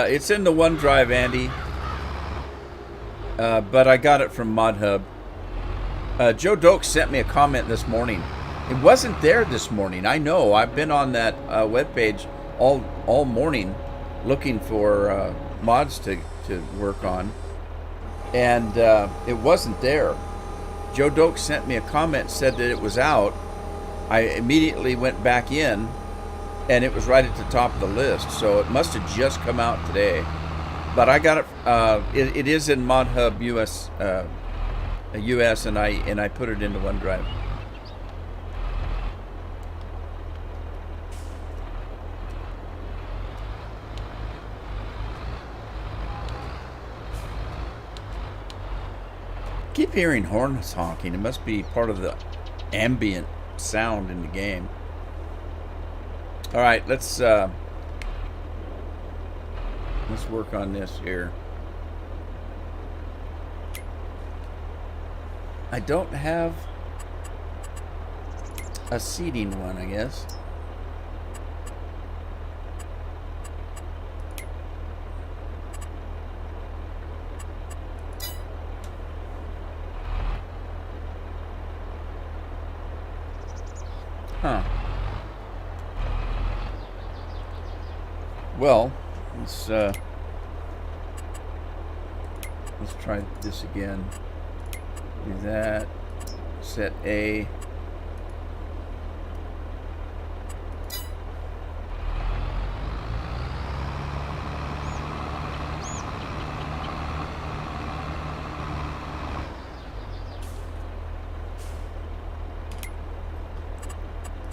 It's in the OneDrive, Andy. But I got it from ModHub. Joe Doak sent me a comment this morning. It wasn't there this morning. I know. I've been on that webpage all morning looking for mods to work on. And it wasn't there. Joe Doak sent me a comment, said that it was out. I immediately went back in, and it was right at the top of the list. So it must have just come out today. But I got it. It is in ModHub US, and I put it into OneDrive. I keep hearing horns honking. It must be part of the ambient sound in the game. All right, let's work on this here. I don't have a seeding one, I guess. Huh. Well, let's try this again. Do that. Set A.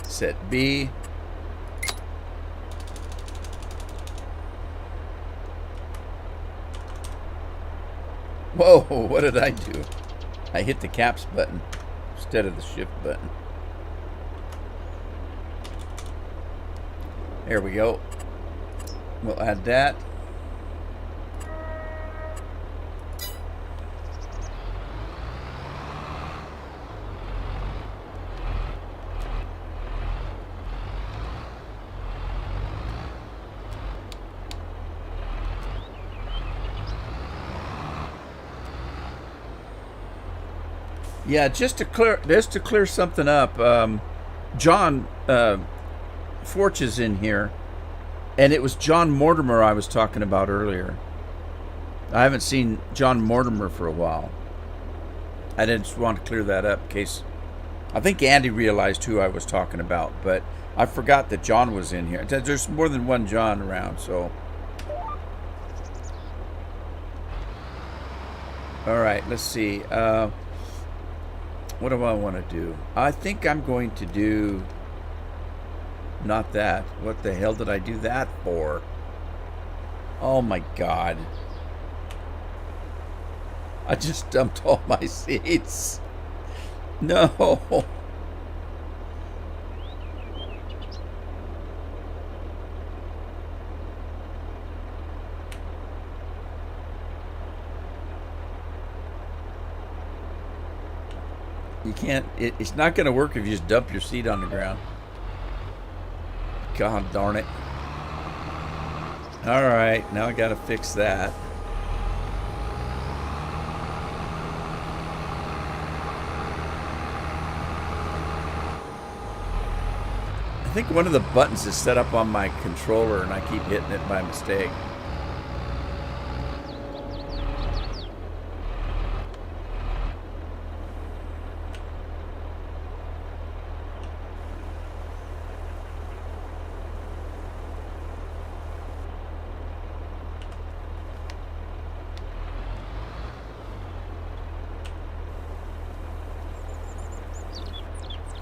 Set B. Whoa, what did I do? I hit the caps button instead of the shift button. There we go. We'll add that. Yeah, just to clear something up, John Forch is in here, and it was John Mortimer I was talking about earlier. I haven't seen John Mortimer for a while. I didn't want to clear that up in case. I think Andy realized who I was talking about, but I forgot that John was in here. There's more than one John around, so. All right, let's see. What do I want to do? I think I'm going to do not that. What the hell did I do that for? Oh my God. I just dumped all my seeds. No. You can't, it's not going to work if you just dump your seed on the ground. God darn it. All right, now I got to fix that. think one of the buttons is set up on my controller and I keep hitting it by mistake.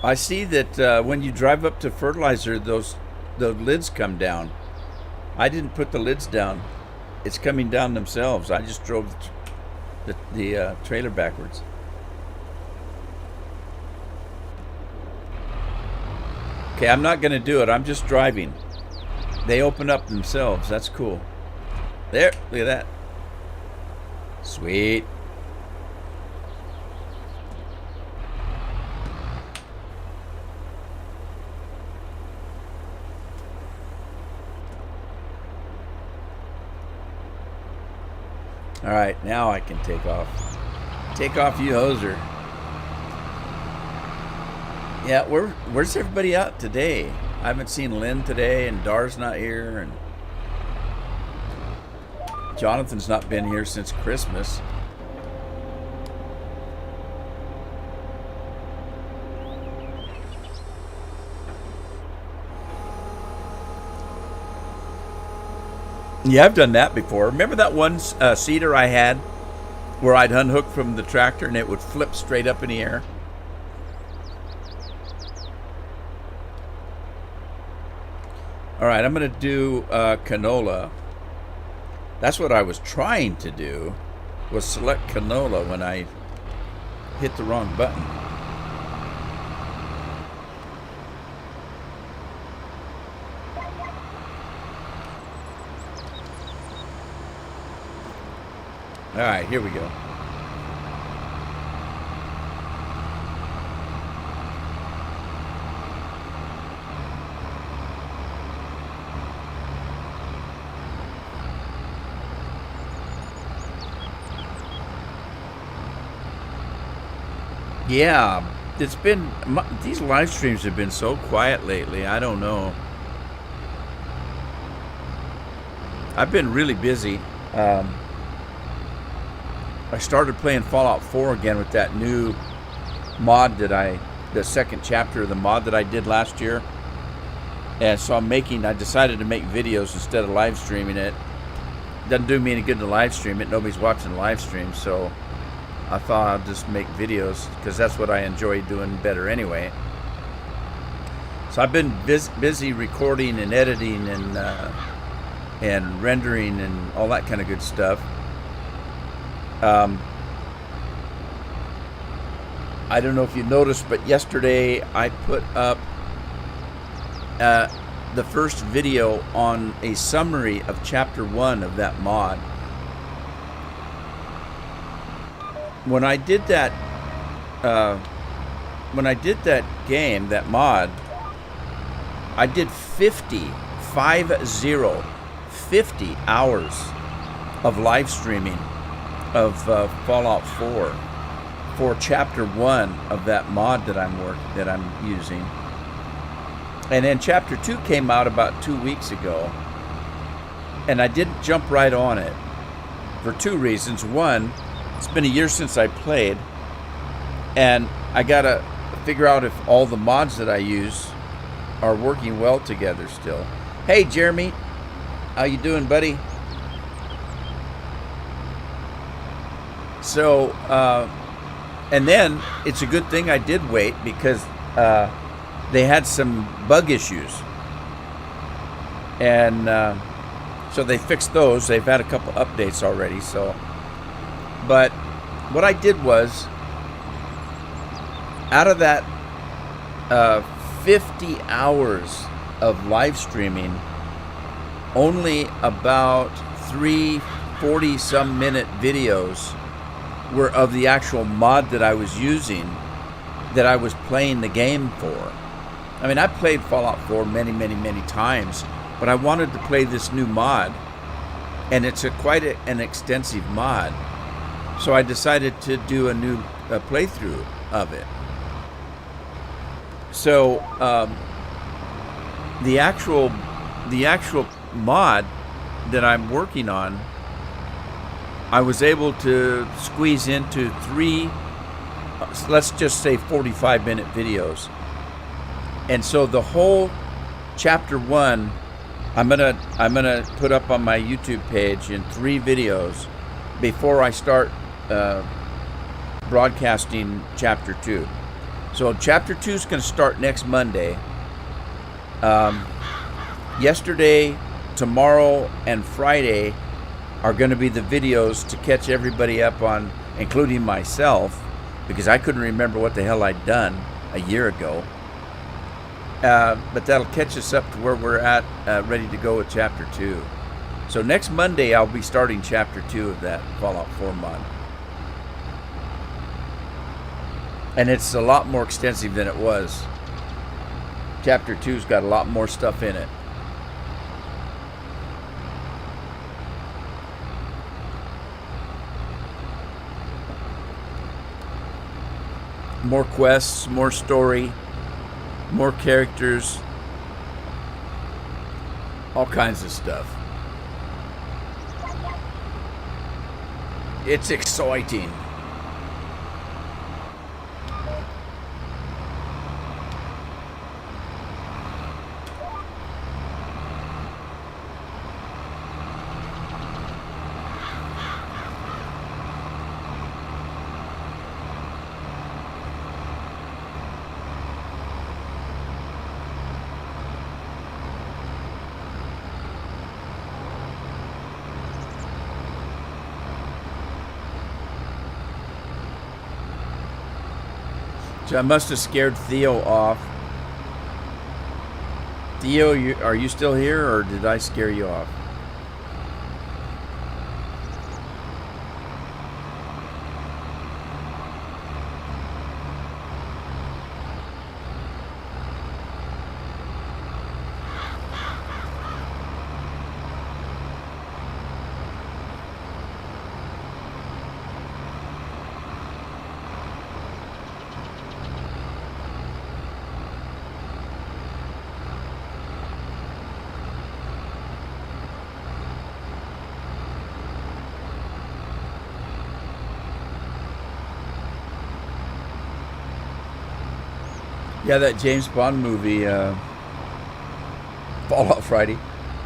I see that when you drive up to fertilizer, the lids come down. I didn't put the lids down. It's coming down themselves. I just drove the trailer backwards. Okay, I'm not going to do it. I'm just driving. They open up themselves. That's cool. There, look at that. Sweet. All right, now I can take off. Take off, you hoser. Yeah, where's everybody out today? I haven't seen Lynn today, and Dar's not here, and Jonathan's not been here since Christmas. Yeah, I've done that before. Remember that one seeder I had where I'd unhook from the tractor and it would flip straight up in the air? All right, I'm going to do canola. That's what I was trying to do, was select canola when I hit the wrong button. All right, here we go. Yeah, it's been, these live streams have been so quiet lately. I don't know. I've been really busy. I started playing Fallout 4 again with that new mod that the second chapter of the mod that I did last year. And so I decided to make videos instead of live streaming it. Doesn't do me any good to live stream it. Nobody's watching the live stream, so I thought I'd just make videos because that's what I enjoy doing better anyway. So I've been busy recording and editing and rendering and all that kind of good stuff. I don't know if you noticed, but yesterday I put up the first video on a summary of Chapter 1 of that mod. When I did that game, that mod, I did 50 hours of live streaming of Fallout 4 for Chapter 1 of that mod that I'm using. And then Chapter 2 came out about 2 weeks ago, and I didn't jump right on it for two reasons. One, it's been a year since I played, and I gotta figure out if all the mods that I use are working well together still. Hey Jeremy, how you doing, buddy? So, and then it's a good thing I did wait because they had some bug issues. And so they fixed those. They've had a couple updates already. So, but what I did was, out of that 50 hours of live streaming, only about 3 40-some minute videos were of the actual mod that I was using, that I was playing the game for. I mean, I played Fallout 4 many, many, many times, but I wanted to play this new mod, and it's quite an extensive mod. So I decided to do a new playthrough of it. So the actual mod that I'm working on, I was able to squeeze into 3, let's just say 45-minute videos. And so the whole chapter 1, I'm gonna put up on my YouTube page in 3 videos before I start broadcasting chapter 2. So chapter 2 is going to start next Monday. Yesterday, tomorrow, and Friday are going to be the videos to catch everybody up on, including myself, because I couldn't remember what the hell I'd done a year ago. But that'll catch us up to where we're at, ready to go with chapter 2. So next Monday, I'll be starting chapter 2 of that Fallout 4 mod. And it's a lot more extensive than it was. Chapter 2's got a lot more stuff in it. More quests, more story, more characters, all kinds of stuff. It's exciting. So I must have scared Theo off. Theo, are you still here, or did I scare you off? Yeah, that James Bond movie, Fallout Friday.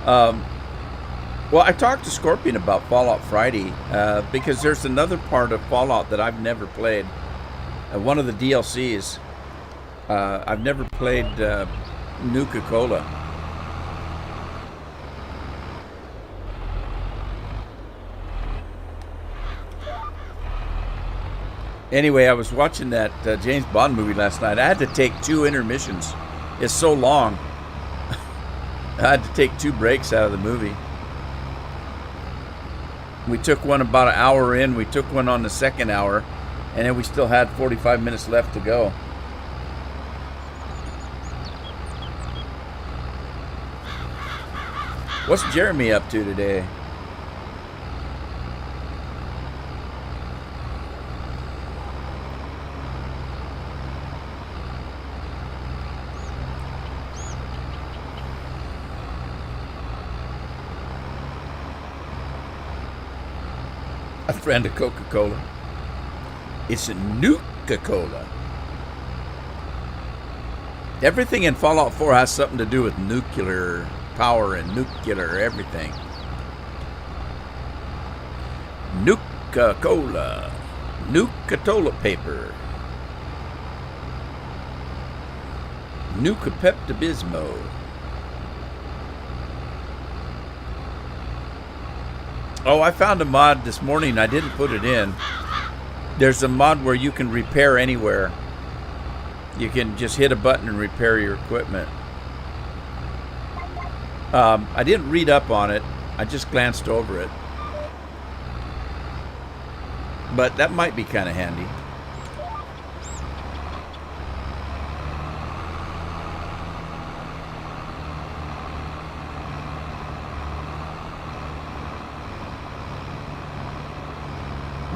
Well, I talked to Scorpion about Fallout Friday because there's another part of Fallout that I've never played. One of the DLCs. I've never played Nuka-Cola. Anyway, I was watching that James Bond movie last night. I had to take 2 intermissions. It's so long. I had to take 2 breaks out of the movie. We took one about an hour in. We took one on the second hour. And then we still had 45 minutes left to go. What's Jeremy up to today? A friend of Coca-Cola. It's a Nuka-Cola. Everything in Fallout 4 has something to do with nuclear power and nuclear everything. Nuka-Cola. Nuka-Toilet paper. Nuka-Pepto-Bismol. Oh, I found a mod this morning. I didn't put it in. There's a mod where you can repair anywhere. You can just hit a button and repair your equipment. I didn't read up on it. I just glanced over it. But that might be kind of handy.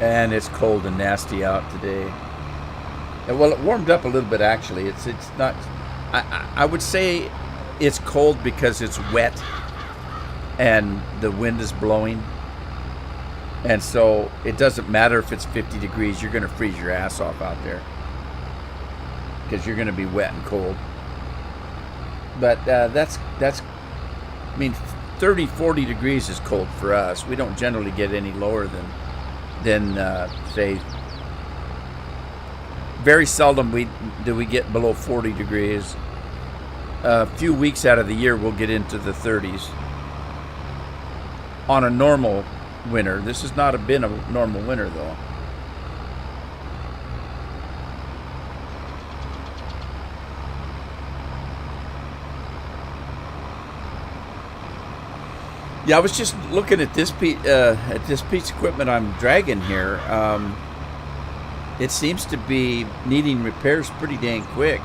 And it's cold and nasty out today. And well, it warmed up a little bit actually. It's not. I would say it's cold because it's wet and the wind is blowing. And so it doesn't matter if it's 50 degrees, you're going to freeze your ass off out there because you're going to be wet and cold. But that's I mean, 30, 40 degrees is cold for us. We don't generally get any lower than say, very seldom do we get below 40 degrees. A few weeks out of the year, we'll get into the 30s. On a normal winter. This has not been a normal winter, though. Yeah, I was just looking at this piece of equipment I'm dragging here. It seems to be needing repairs pretty dang quick.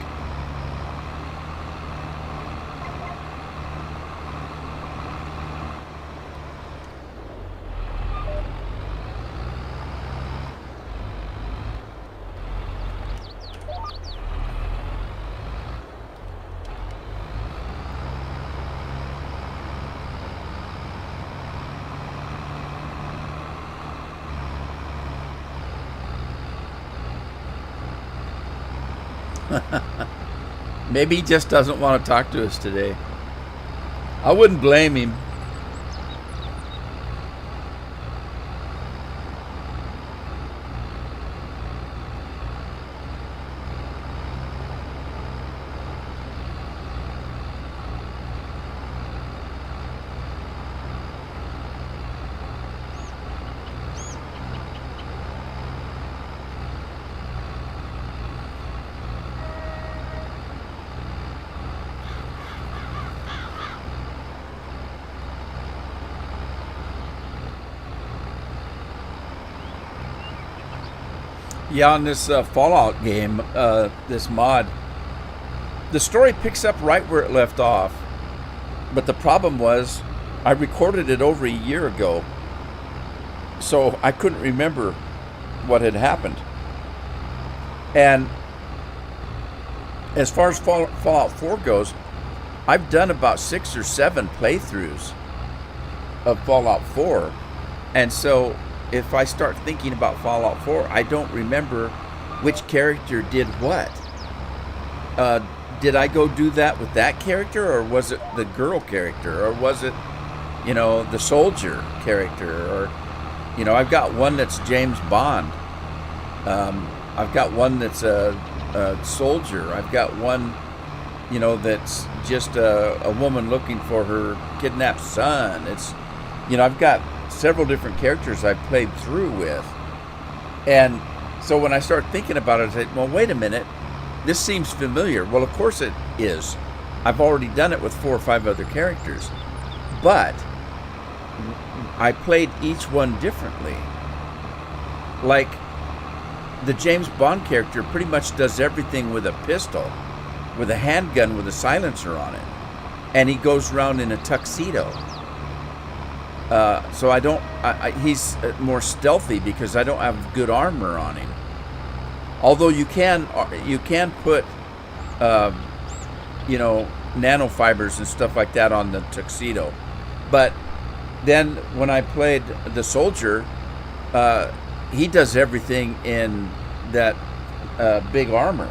Maybe he just doesn't want to talk to us today. I wouldn't blame him. Yeah, on this Fallout game, this mod, the story picks up right where it left off. But the problem was, I recorded it over a year ago, so I couldn't remember what had happened. And as far as Fallout 4 goes, I've done about 6 or 7 playthroughs of Fallout 4. And so if I start thinking about Fallout 4, I don't remember which character did what. Did I go do that with that character, or was it the girl character, or was it, the soldier character, or, I've got one that's James Bond. I've got one that's a soldier. I've got one, that's just a woman looking for her kidnapped son. It's, I've got several different characters I've played through with. And so when I start thinking about it, I say, well, wait a minute. This seems familiar. Well, of course it is. I've already done it with 4 or 5 other characters. But I played each one differently. Like, the James Bond character pretty much does everything with a pistol, with a handgun with a silencer on it. And he goes around in a tuxedo. So he's more stealthy because I don't have good armor on him. Although you can put, nanofibers and stuff like that on the tuxedo. But then when I played the soldier, he does everything in that big armor.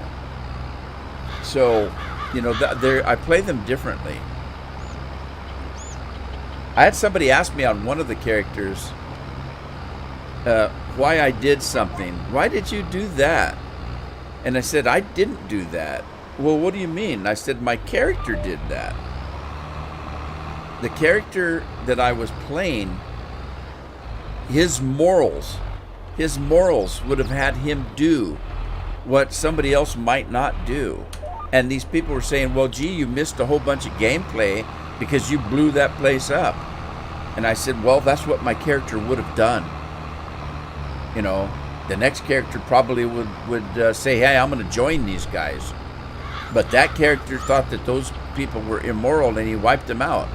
So, I play them differently. I had somebody ask me on one of the characters why I did something. Why did you do that? And I said, I didn't do that. Well, what do you mean? I said, my character did that. The character that I was playing, his morals would have had him do what somebody else might not do. And these people were saying, well, gee, you missed a whole bunch of gameplay because you blew that place up. And I said, well, that's what my character would have done. The next character probably would say, hey, I'm going to join these guys. But that character thought that those people were immoral and he wiped them out.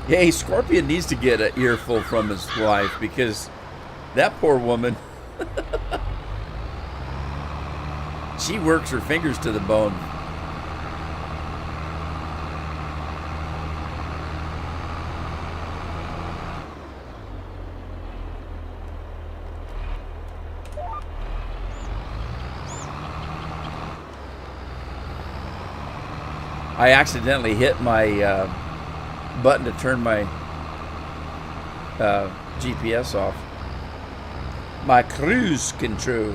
Hey, Scorpion needs to get an earful from his wife because that poor woman, she works her fingers to the bone. I accidentally hit my button to turn my GPS off. My cruise control.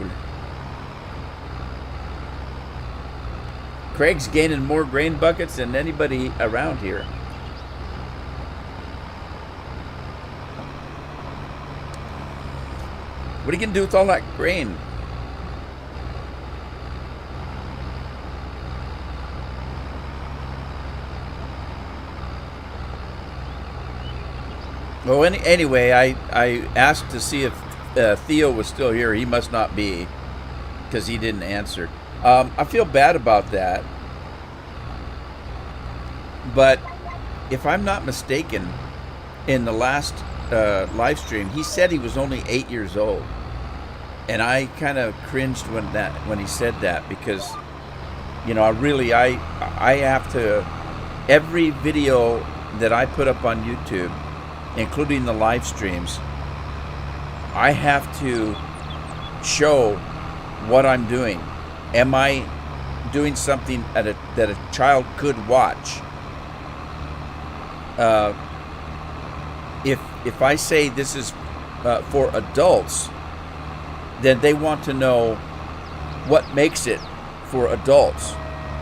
Craig's gaining more grain buckets than anybody around here. What are you going to do with all that grain? Well, anyway, I asked to see if Theo was still here. He must not be because he didn't answer. I feel bad about that. But if I'm not mistaken, in the last live stream, he said he was only 8 years old. And I kind of cringed when he said that because, you know, I have to, every video that I put up on YouTube, including the live streams, I have to show what I'm doing. Am I doing something that a child could watch? If I say this is for adults, then they want to know what makes it for adults.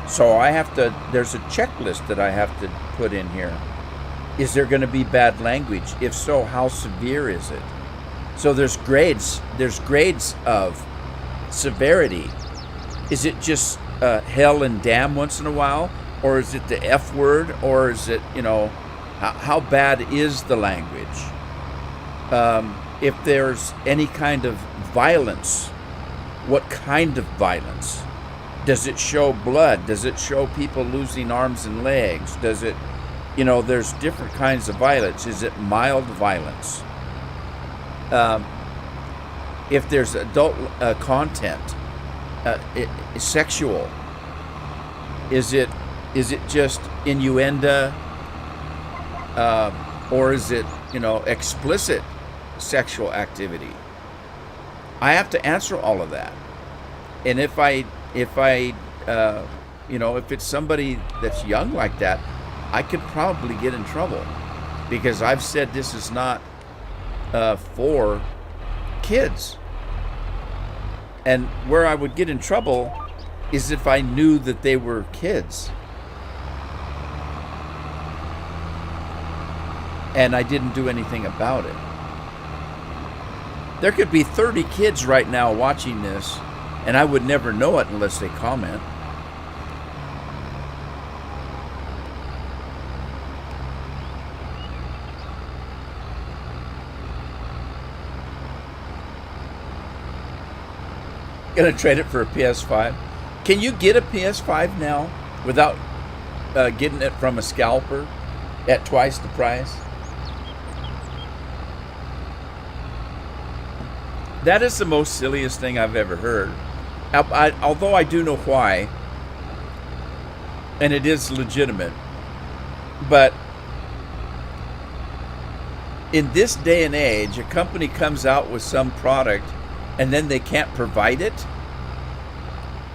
So I have to, there's a checklist that I have to put in here. Is there going to be bad language? If so, how severe is it? So there's grades of severity. Is it just hell and damn once in a while? Or is it the F word? Or is it, you know, how bad is the language? If there's any kind of violence, what kind of violence? Does it show blood? Does it show people losing arms and legs? Does it, you know, there's different kinds of violence. Is it mild violence? If there's adult content, sexual, is it just innuendo, or is it, you know, explicit sexual activity? I have to answer all of that. And if I you know, if it's somebody that's young like that, I could probably get in trouble because I've said this is not for kids. And where I would get in trouble is if I knew that they were kids and I didn't do anything about it. There could be 30 kids right now watching this, and I would never know it unless they comment. Gonna trade it for a PS5. Can you get a PS5 now without getting it from a scalper at twice the price? That is the most silliest thing I've ever heard. Although I do know why, and it is legitimate, but in this day and age, a company comes out with some product and then they can't provide it.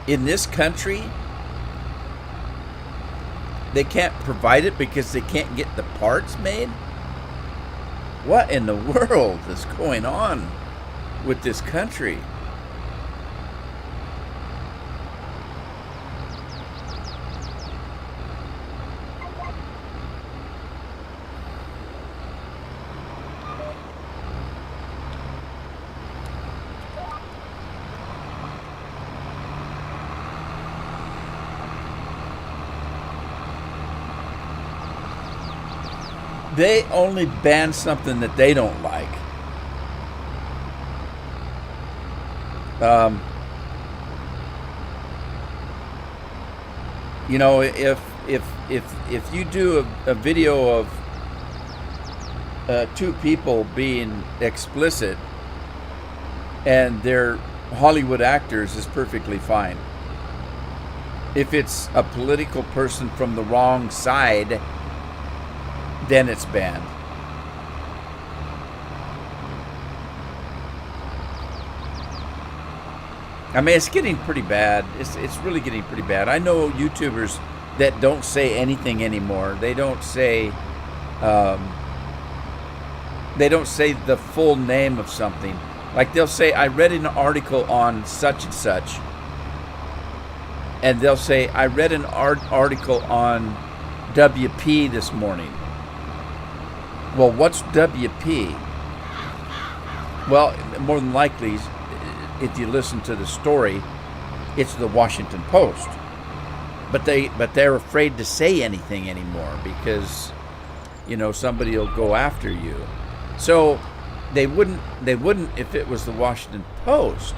In this country, they can't provide it because they can't get the parts made? What in the world is going on with this country? They only ban something that they don't like. You know, if you do a video of two people being explicit and they're Hollywood actors is perfectly fine. If it's a political person from the wrong side, then it's banned. I mean, it's getting pretty bad. It's really getting pretty bad. I know YouTubers that don't say anything anymore. They don't say the full name of something. Like they'll say, I read an article on such and such. And they'll say, I read an article on WP this morning. Well, what's WP? Well, more than likely, if you listen to the story, it's the Washington Post. But they're afraid to say anything anymore because, somebody will go after you. So they wouldn't if it was the Washington Post.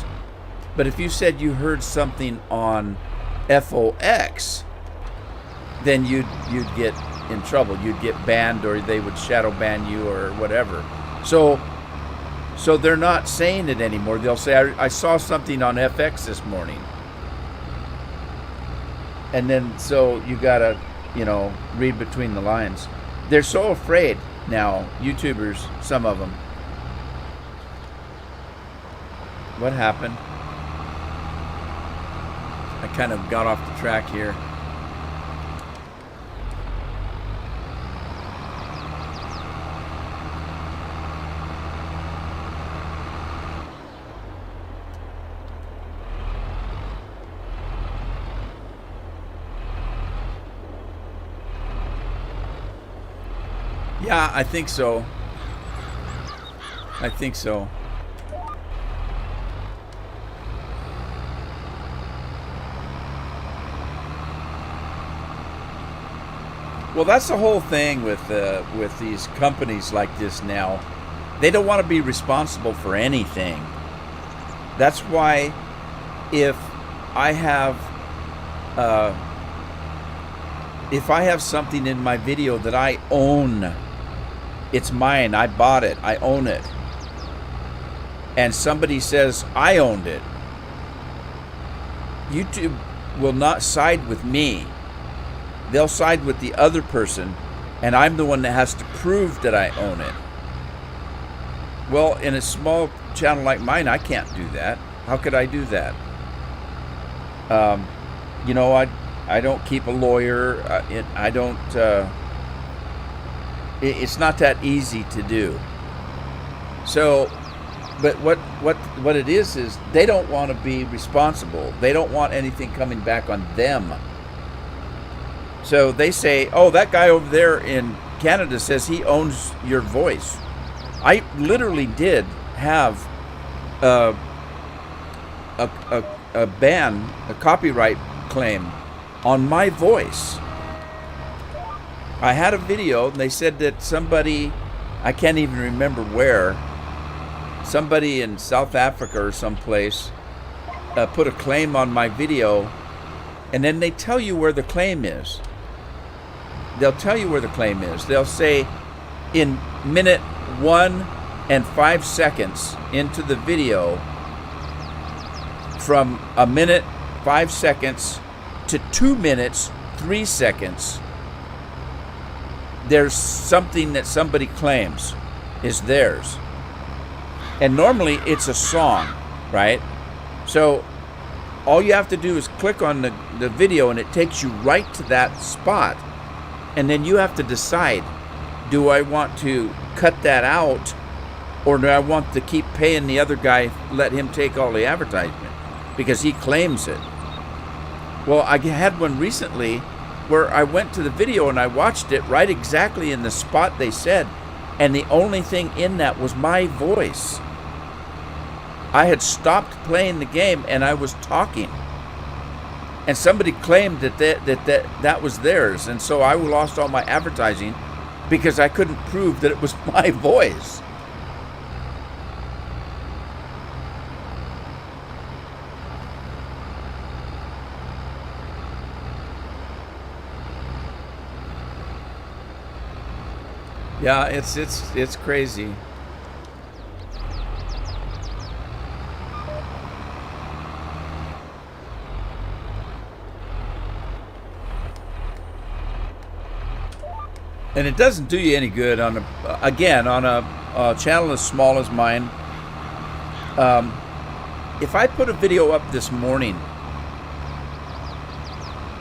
But if you said you heard something on FOX, then you'd get in trouble. You'd get banned, or they would shadow ban you, or whatever. So they're not saying it anymore. They'll say, I saw something on FX this morning. And then, so you gotta, read between the lines. They're so afraid now, YouTubers, some of them. What happened? I kind of got off the track here. Yeah, I think so. I think so. Well, that's the whole thing with these companies like this now. They don't want to be responsible for anything. That's why if I have something in my video that I own, it's mine, I bought it, I own it, and somebody says I owned it, YouTube will not side with me. They'll side with the other person, and I'm the one that has to prove that I own it. Well, in a small channel like mine, I can't do that. How could I do that? I don't keep a lawyer. I don't. It's not that easy to do. So, but what it is they don't want to be responsible. They don't want anything coming back on them. So they say, oh, that guy over there in Canada says he owns your voice. I literally did have a ban, a copyright claim on my voice. I had a video, and they said that somebody, I can't even remember where, somebody in South Africa or someplace put a claim on my video, and then they tell you where the claim is. They'll tell you where the claim is. They'll say in minute 1 and 5 seconds into the video, from a minute 5 seconds to 2 minutes 3 seconds, there's something that somebody claims is theirs. And normally it's a song, right? So all you have to do is click on the video, and it takes you right to that spot. And then you have to decide, do I want to cut that out, or do I want to keep paying the other guy, let him take all the advertisement because he claims it? Well, I had one recently where I went to the video and I watched it right exactly in the spot they said, and the only thing in that was my voice. I had stopped playing the game and I was talking, and somebody claimed that was theirs, and so I lost all my advertising because I couldn't prove that it was my voice. Yeah, it's crazy. And it doesn't do you any good on a channel as small as mine. If I put a video up this morning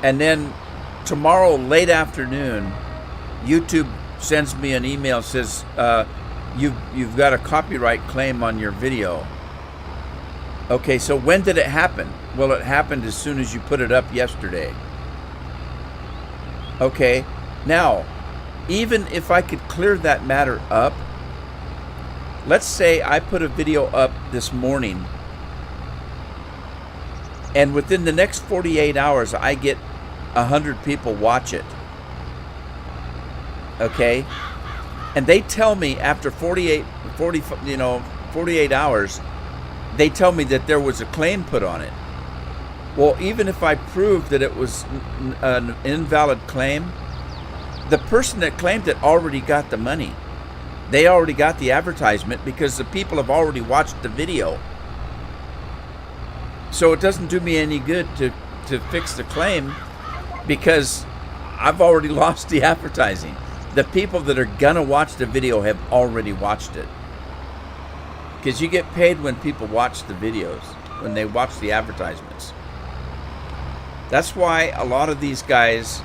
and then tomorrow late afternoon, YouTube sends me an email, says you've got a copyright claim on your video. Okay, so when did it happen? Well, it happened as soon as you put it up yesterday. Okay, now, even if I could clear that matter up, let's say I put a video up this morning and within the next 48 hours I get 100 people watch it. Okay? And they tell me after 48 hours, they tell me that there was a claim put on it. Well, even if I proved that it was an invalid claim, the person that claimed it already got the money. They already got the advertisement because the people have already watched the video. So it doesn't do me any good to fix the claim because I've already lost the advertising. The people that are gonna watch the video have already watched it. Because you get paid when people watch the videos, when they watch the advertisements. That's why a lot of these guys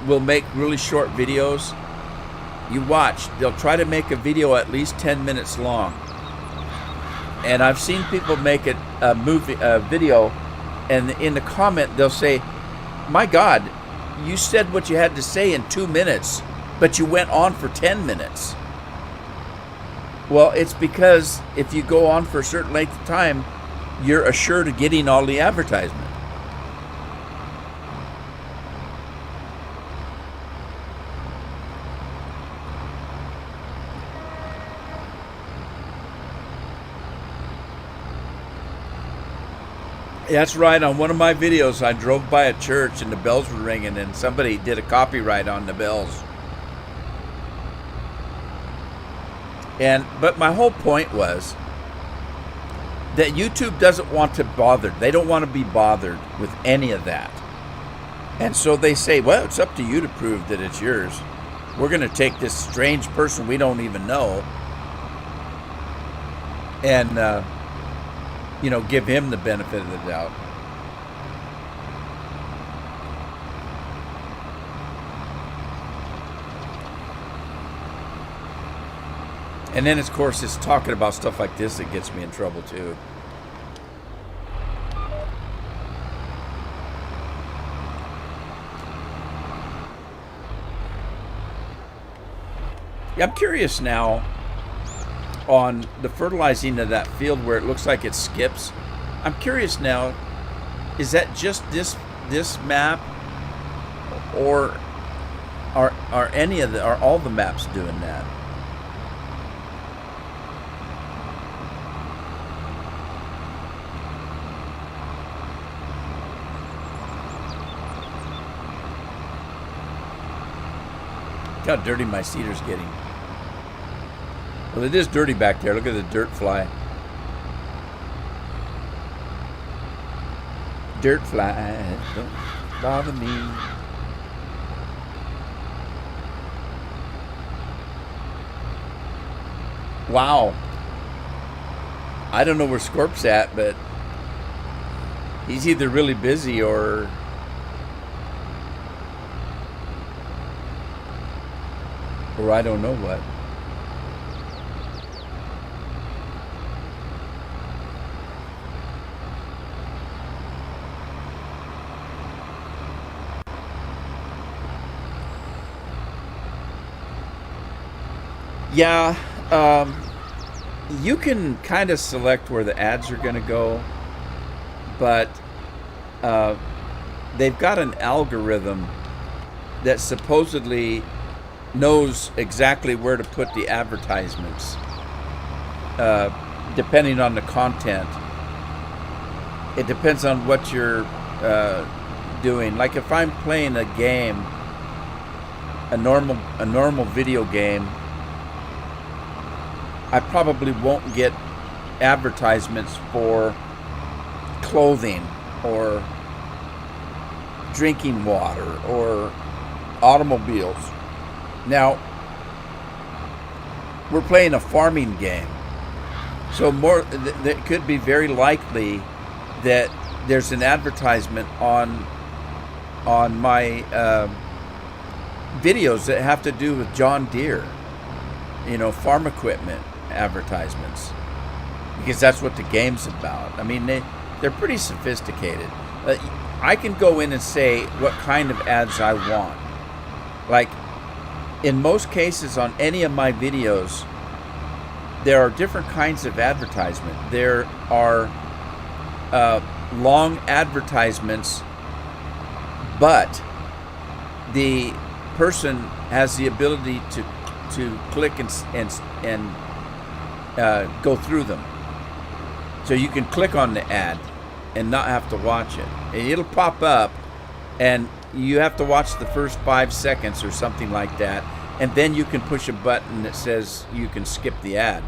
will make really short videos. You watch, they'll try to make a video at least 10 minutes long. And I've seen people make a video, and in the comment they'll say, "My God, you said what you had to say in 2 minutes, but you went on for 10 minutes." Well, it's because if you go on for a certain length of time, you're assured of getting all the advertisement. That's right. On one of my videos, I drove by a church and the bells were ringing, and somebody did a copyright on the bells. But my whole point was that YouTube doesn't want to bother. They don't want to be bothered with any of that. And so they say, well, it's up to you to prove that it's yours. We're going to take this strange person we don't even know and give him the benefit of the doubt. And then, of course, it's talking about stuff like this that gets me in trouble, too. Yeah, I'm curious now on the fertilizing of that field where it looks like it skips. I'm curious now, is that just this map, or are all the maps doing that? Look how dirty my cedar's getting. Well, it is dirty back there. Look at the dirt fly. Dirt flies, don't bother me. Wow. I don't know where Scorp's at, but he's either really busy or I don't know what. Yeah, you can kind of select where the ads are going to go, but they've got an algorithm that supposedly knows exactly where to put the advertisements, depending on the content. It depends on what you're doing. Like if I'm playing a game a normal video game, I probably won't get advertisements for clothing or drinking water or automobiles. Now, we're playing a farming game, so that could be very likely that there's an advertisement on my videos that have to do with John Deere, farm equipment advertisements, because that's what the game's about. I mean, they're pretty sophisticated. I can go in and say what kind of ads I want. Like, in most cases on any of my videos, there are different kinds of advertisement. There are long advertisements, but the person has the ability to click and go through them. So you can click on the ad and not have to watch it. It'll pop up, and you have to watch the first 5 seconds or something like that, and then you can push a button that says you can skip the ad.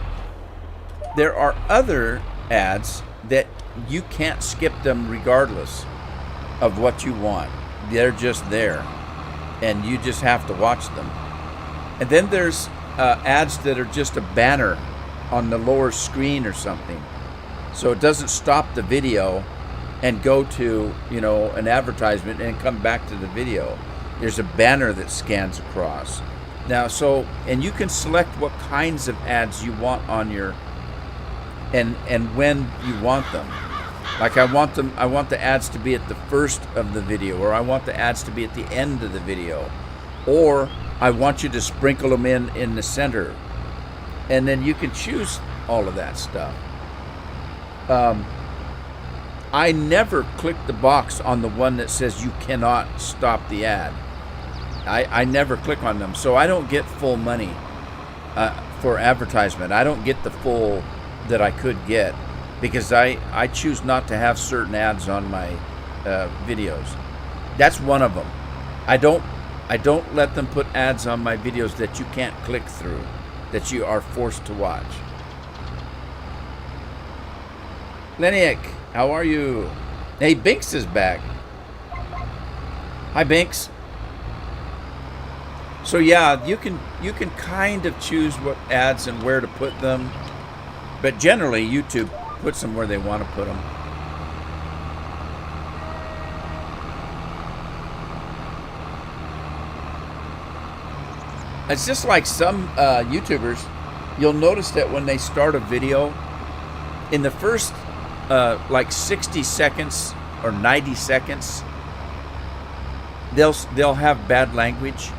There are other ads that you can't skip them regardless of what you want. They're just there, and you just have to watch them. And then there's ads that are just a banner on the lower screen or something, so it doesn't stop the video and go to an advertisement and come back to the video. There's a banner that scans across. Now, and you can select what kinds of ads you want on your and when you want them. Like, I want the ads to be at the first of the video, or I want the ads to be at the end of the video, or I want you to sprinkle them in the center, and then you can choose all of that stuff. I never click the box on the one that says you cannot stop the ad. I never click on them, so I don't get full money for advertisement. I don't get the full that I could get, because I choose not to have certain ads on my videos. That's one of them. I don't let them put ads on my videos that you can't click through, that you are forced to watch. Leniak, how are you? Hey, Binks is back. Hi, Binks. So yeah, you can kind of choose what ads and where to put them, but generally YouTube puts them where they want to put them. It's just like some YouTubers, you'll notice that when they start a video, in the first like 60 seconds or 90 seconds, they'll have bad language.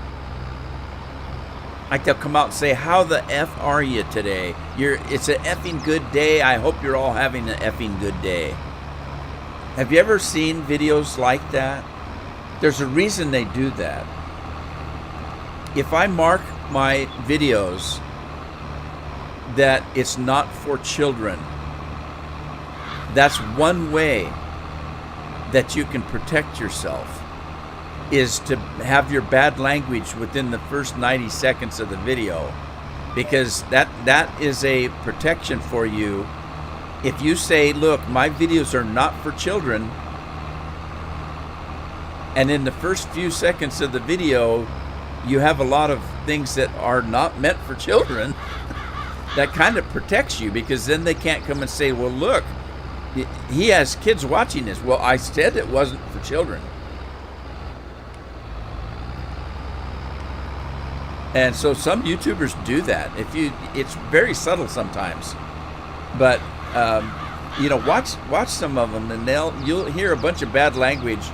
Like, they'll come out and say, "How the F are you today? It's an effing good day. I hope you're all having an effing good day." Have you ever seen videos like that? There's a reason they do that. If I mark my videos that it's not for children, that's one way that you can protect yourself, is to have your bad language within the first 90 seconds of the video, because that is a protection for you. If you say, "Look, my videos are not for children," and in the first few seconds of the video you have a lot of things that are not meant for children, that kind of protects you, because then they can't come and say, "Well, look, he has kids watching this." Well, I said it wasn't for children. And so some YouTubers do that. It's very subtle sometimes, but watch some of them, and you'll hear a bunch of bad language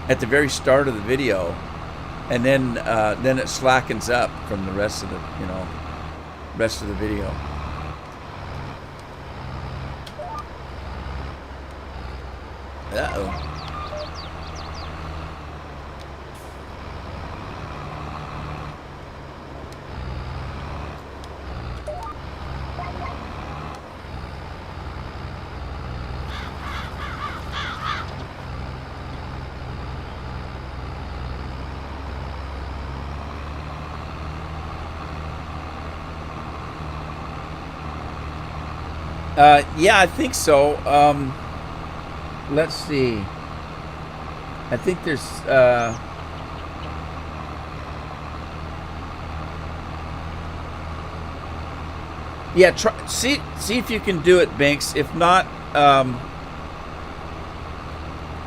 at the very start of the video, and then it slackens up from the rest of the video. Uh-oh. Yeah, I think so. Let's see. I think there's. Yeah, try see if you can do it, Banks. If not,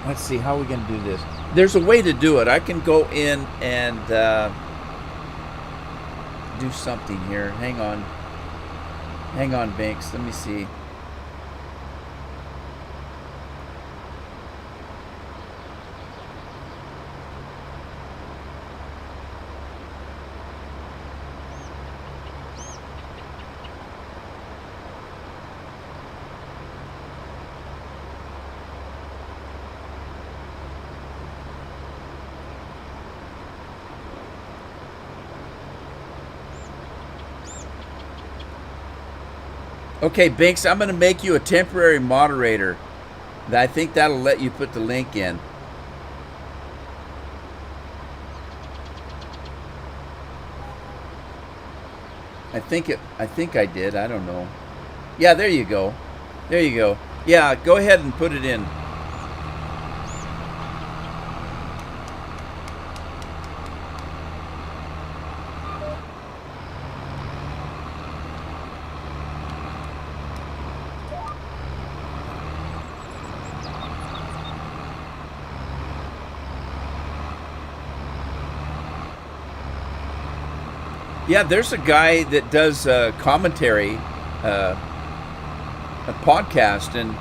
let's see how are we gonna do this. There's a way to do it. I can go in and do something here. Hang on, Banks. Let me see. Okay, Banks, I'm going to make you a temporary moderator. I think that'll let you put the link in. I think I did. I don't know. Yeah, there you go. There you go. Yeah, go ahead and put it in. Yeah, there's a guy that does commentary, a podcast, and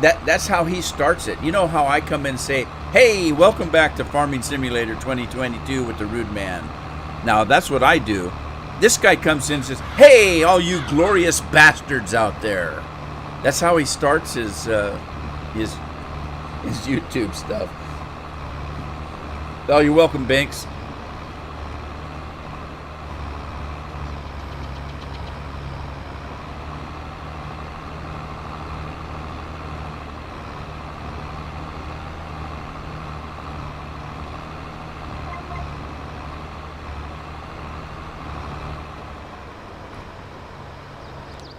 that's how he starts it. You know how I come in and say, "Hey, welcome back to Farming Simulator 2022 with the Rude Man." Now that's what I do. This guy comes in and says, "Hey, all you glorious bastards out there." That's how he starts his YouTube stuff. Oh, you're welcome, Banks.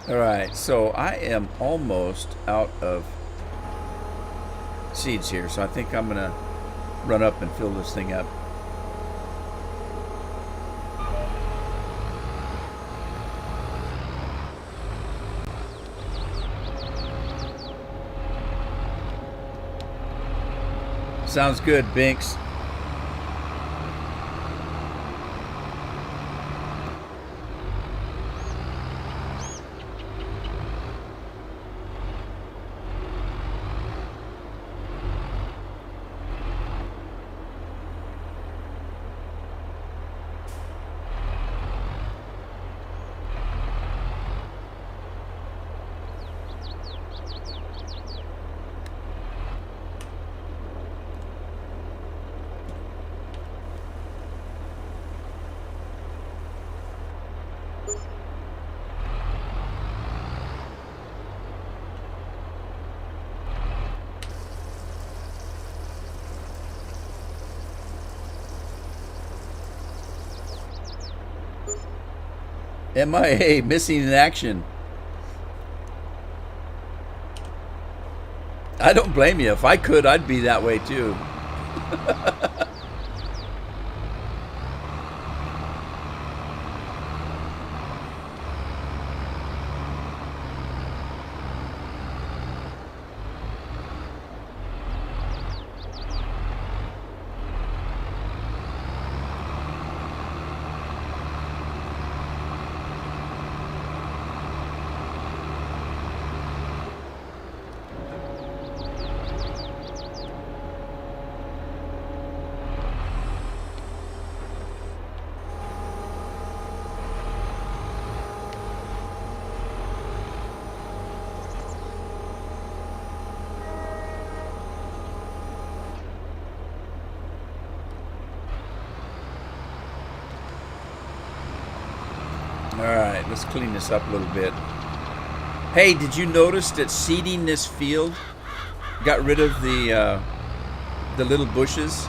All right, so I am almost out of seeds here, so I think I'm gonna run up and fill this thing up. Sounds good, Binks. MIA, missing in action. I don't blame you. If I could, I'd be that way too. Alright, let's clean this up a little bit. Hey, did you notice that seeding this field got rid of the little bushes?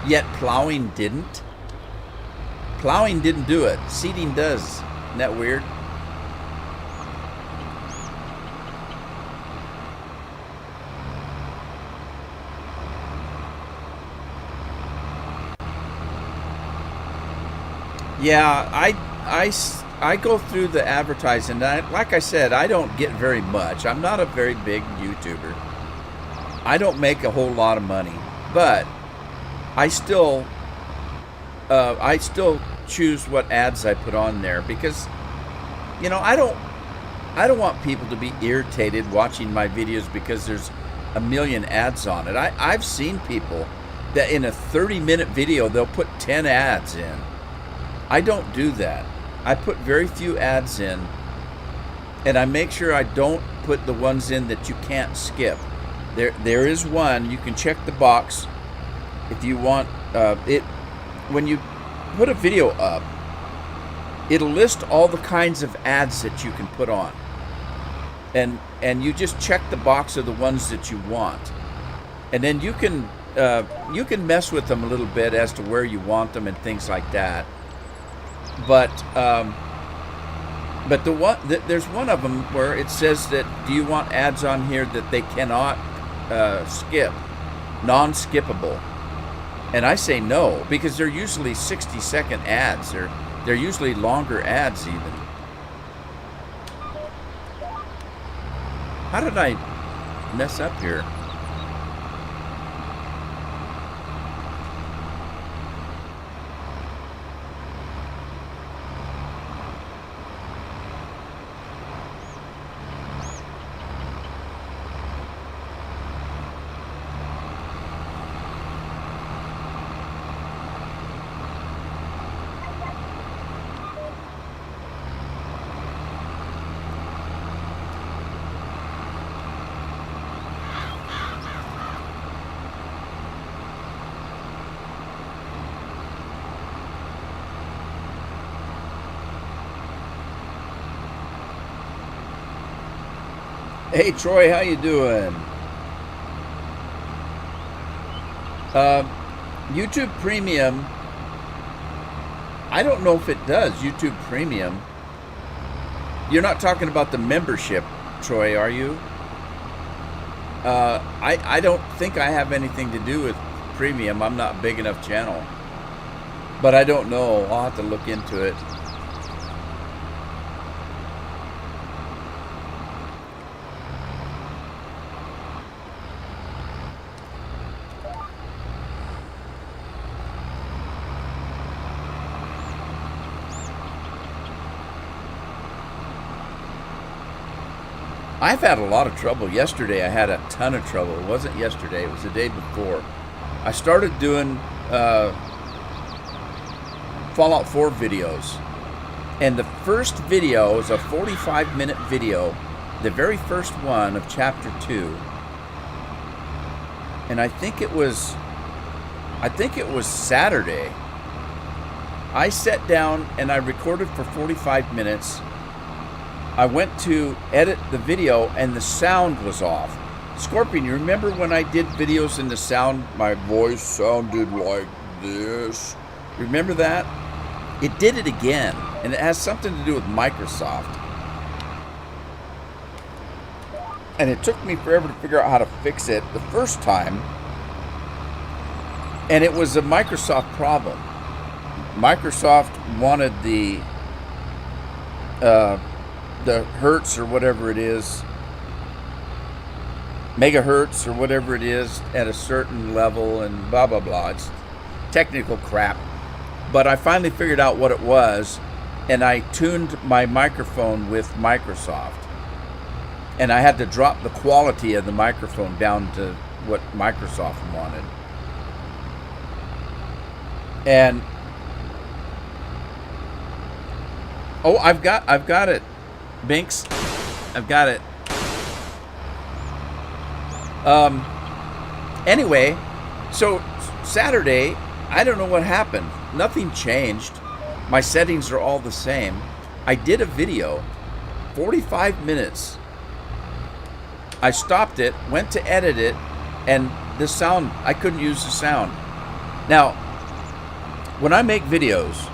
Yet plowing didn't? Plowing didn't do it. Seeding does. Isn't that weird? Yeah, I go through the advertising. Like I said, I don't get very much. I'm not a very big YouTuber. I don't make a whole lot of money, but I still choose what ads I put on there because, I don't want people to be irritated watching my videos because there's a million ads on it. I've seen people that in a 30-minute video they'll put 10 ads in. I don't do that. I put very few ads in, and I make sure I don't put the ones in that you can't skip. There is one, you can check the box if you want it. When you put a video up, it'll list all the kinds of ads that you can put on, and you just check the box of the ones that you want, and then you can mess with them a little bit as to where you want them and things like that. But there's one of them where it says that, do you want ads on here that they cannot skip, non-skippable? And I say no, because they're usually 60-second ads. They're usually longer ads even. How did I mess up here? Hey Troy, how you doing? YouTube Premium. I don't know if it does. YouTube Premium. You're not talking about the membership, Troy, are you? I don't think I have anything to do with Premium. I'm not a big enough channel. But I don't know. I'll have to look into it. I've had a lot of trouble. Yesterday I had a ton of trouble. It wasn't yesterday, it was the day before. I started doing Fallout 4 videos. And the first video was a 45-minute video, the very first one of Chapter 2. And I think it was Saturday. I sat down and I recorded for 45 minutes. I went to edit the video and the sound was off. Scorpion, you remember when I did videos and the sound, my voice sounded like this? Remember that? It did it again, and it has something to do with Microsoft. And it took me forever to figure out how to fix it the first time. And it was a Microsoft problem. Microsoft wanted the hertz or whatever it is, megahertz or whatever it is at a certain level, and blah blah blah. It's technical crap. But I finally figured out what it was, and I tuned my microphone with Microsoft. And I had to drop the quality of the microphone down to what Microsoft wanted. And oh, I've got it. Binks, I've got it. Anyway, so Saturday, I don't know what happened. Nothing changed. My settings are all the same. I did a video, 45 minutes. I stopped it, went to edit it, and the sound, I couldn't use the sound. Now, when I make videos,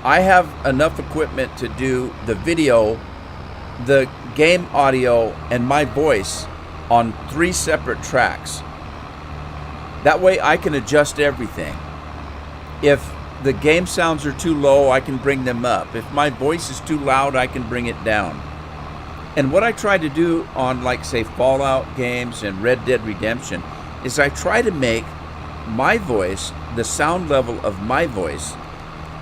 I have enough equipment to do the video, the game audio, and my voice on 3 separate tracks. That way I can adjust everything. If the game sounds are too low, I can bring them up. If my voice is too loud, I can bring it down. And what I try to do on, like, say, Fallout games and Red Dead Redemption is I try to make my voice, the sound level of my voice,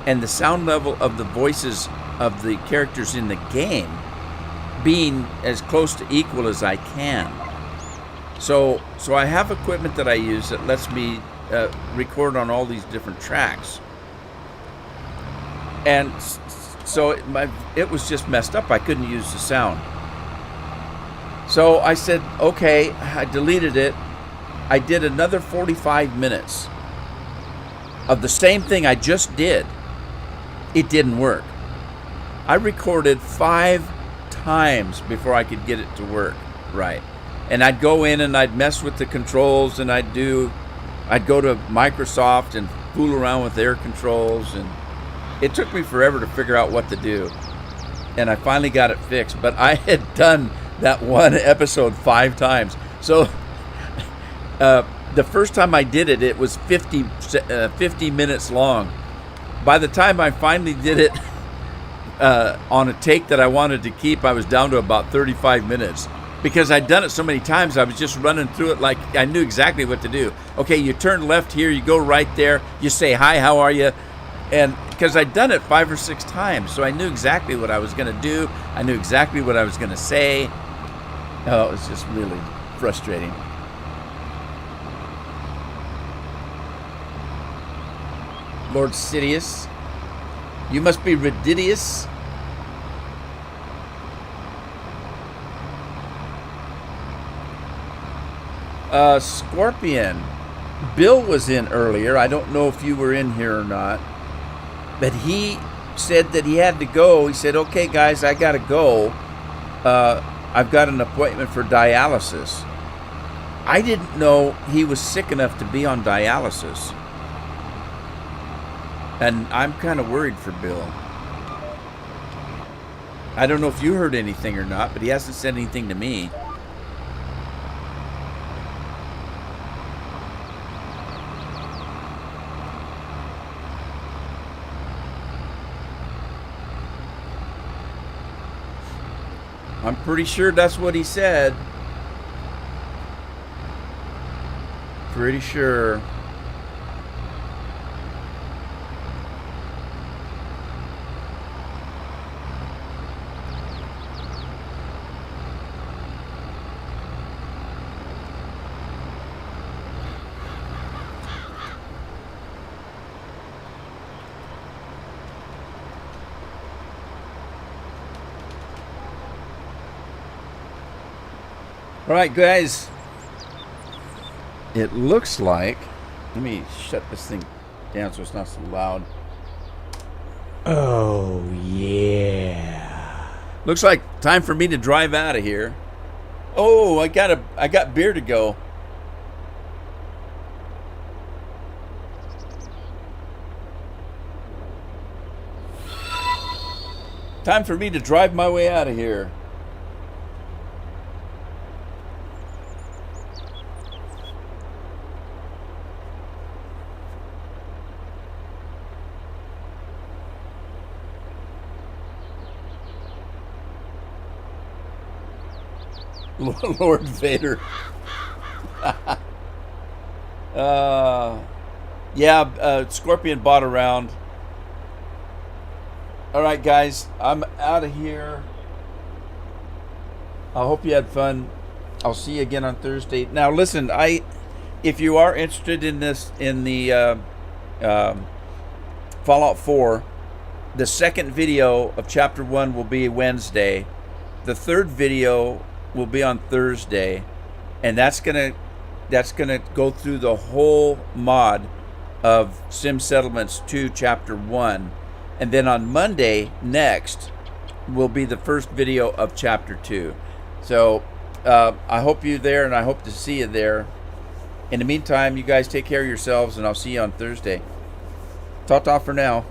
and the sound level of the voices of the characters in the game being as close to equal as I can. So I have equipment that I use that lets me record on all these different tracks. And so it was just messed up. I couldn't use the sound. So I said, okay, I deleted it. I did another 45 minutes of the same thing I just did. It didn't work. I recorded 5 times before I could get it to work right. And I'd go in and I'd mess with the controls, and I'd go to Microsoft and fool around with their controls, and it took me forever to figure out what to do. And I finally got it fixed, but I had done that one episode 5 times. So the first time I did it, it was 50 minutes long. By the time I finally did it on a take that I wanted to keep, I was down to about 35 minutes. Because I'd done it so many times, I was just running through it like I knew exactly what to do. Okay, you turn left here, you go right there, you say, hi, how are you? And because I'd done it 5 or 6 times, so I knew exactly what I was going to do. I knew exactly what I was going to say. Oh, it was just really frustrating. Lord Sidious, you must be ridiculous. Scorpion, Bill was in earlier. I don't know if you were in here or not, but he said that he had to go. He said, okay, guys, I got to go. I've got an appointment for dialysis. I didn't know he was sick enough to be on dialysis. And I'm kind of worried for Bill. I don't know if you heard anything or not, but he hasn't said anything to me. I'm pretty sure that's what he said. Pretty sure. All right, guys. It looks like, let me shut this thing down so it's not so loud. Oh, yeah. Looks like time for me to drive out of here. Oh, I got beer to go. Time for me to drive my way out of here. Lord Vader. Scorpion bought around. All right, guys, I'm out of here. I hope you had fun. I'll see you again on Thursday. Now, listen, if you are interested in this, in the Fallout 4, the second video of Chapter 1 will be Wednesday. The third video will be on Thursday, and that's gonna go through the whole mod of Sim Settlements 2 Chapter 1, and then on Monday next will be the first video of Chapter 2. So I hope you're there, and I hope to see you there. In the meantime, you guys take care of yourselves, and I'll see you on Thursday. Ta-ta for now.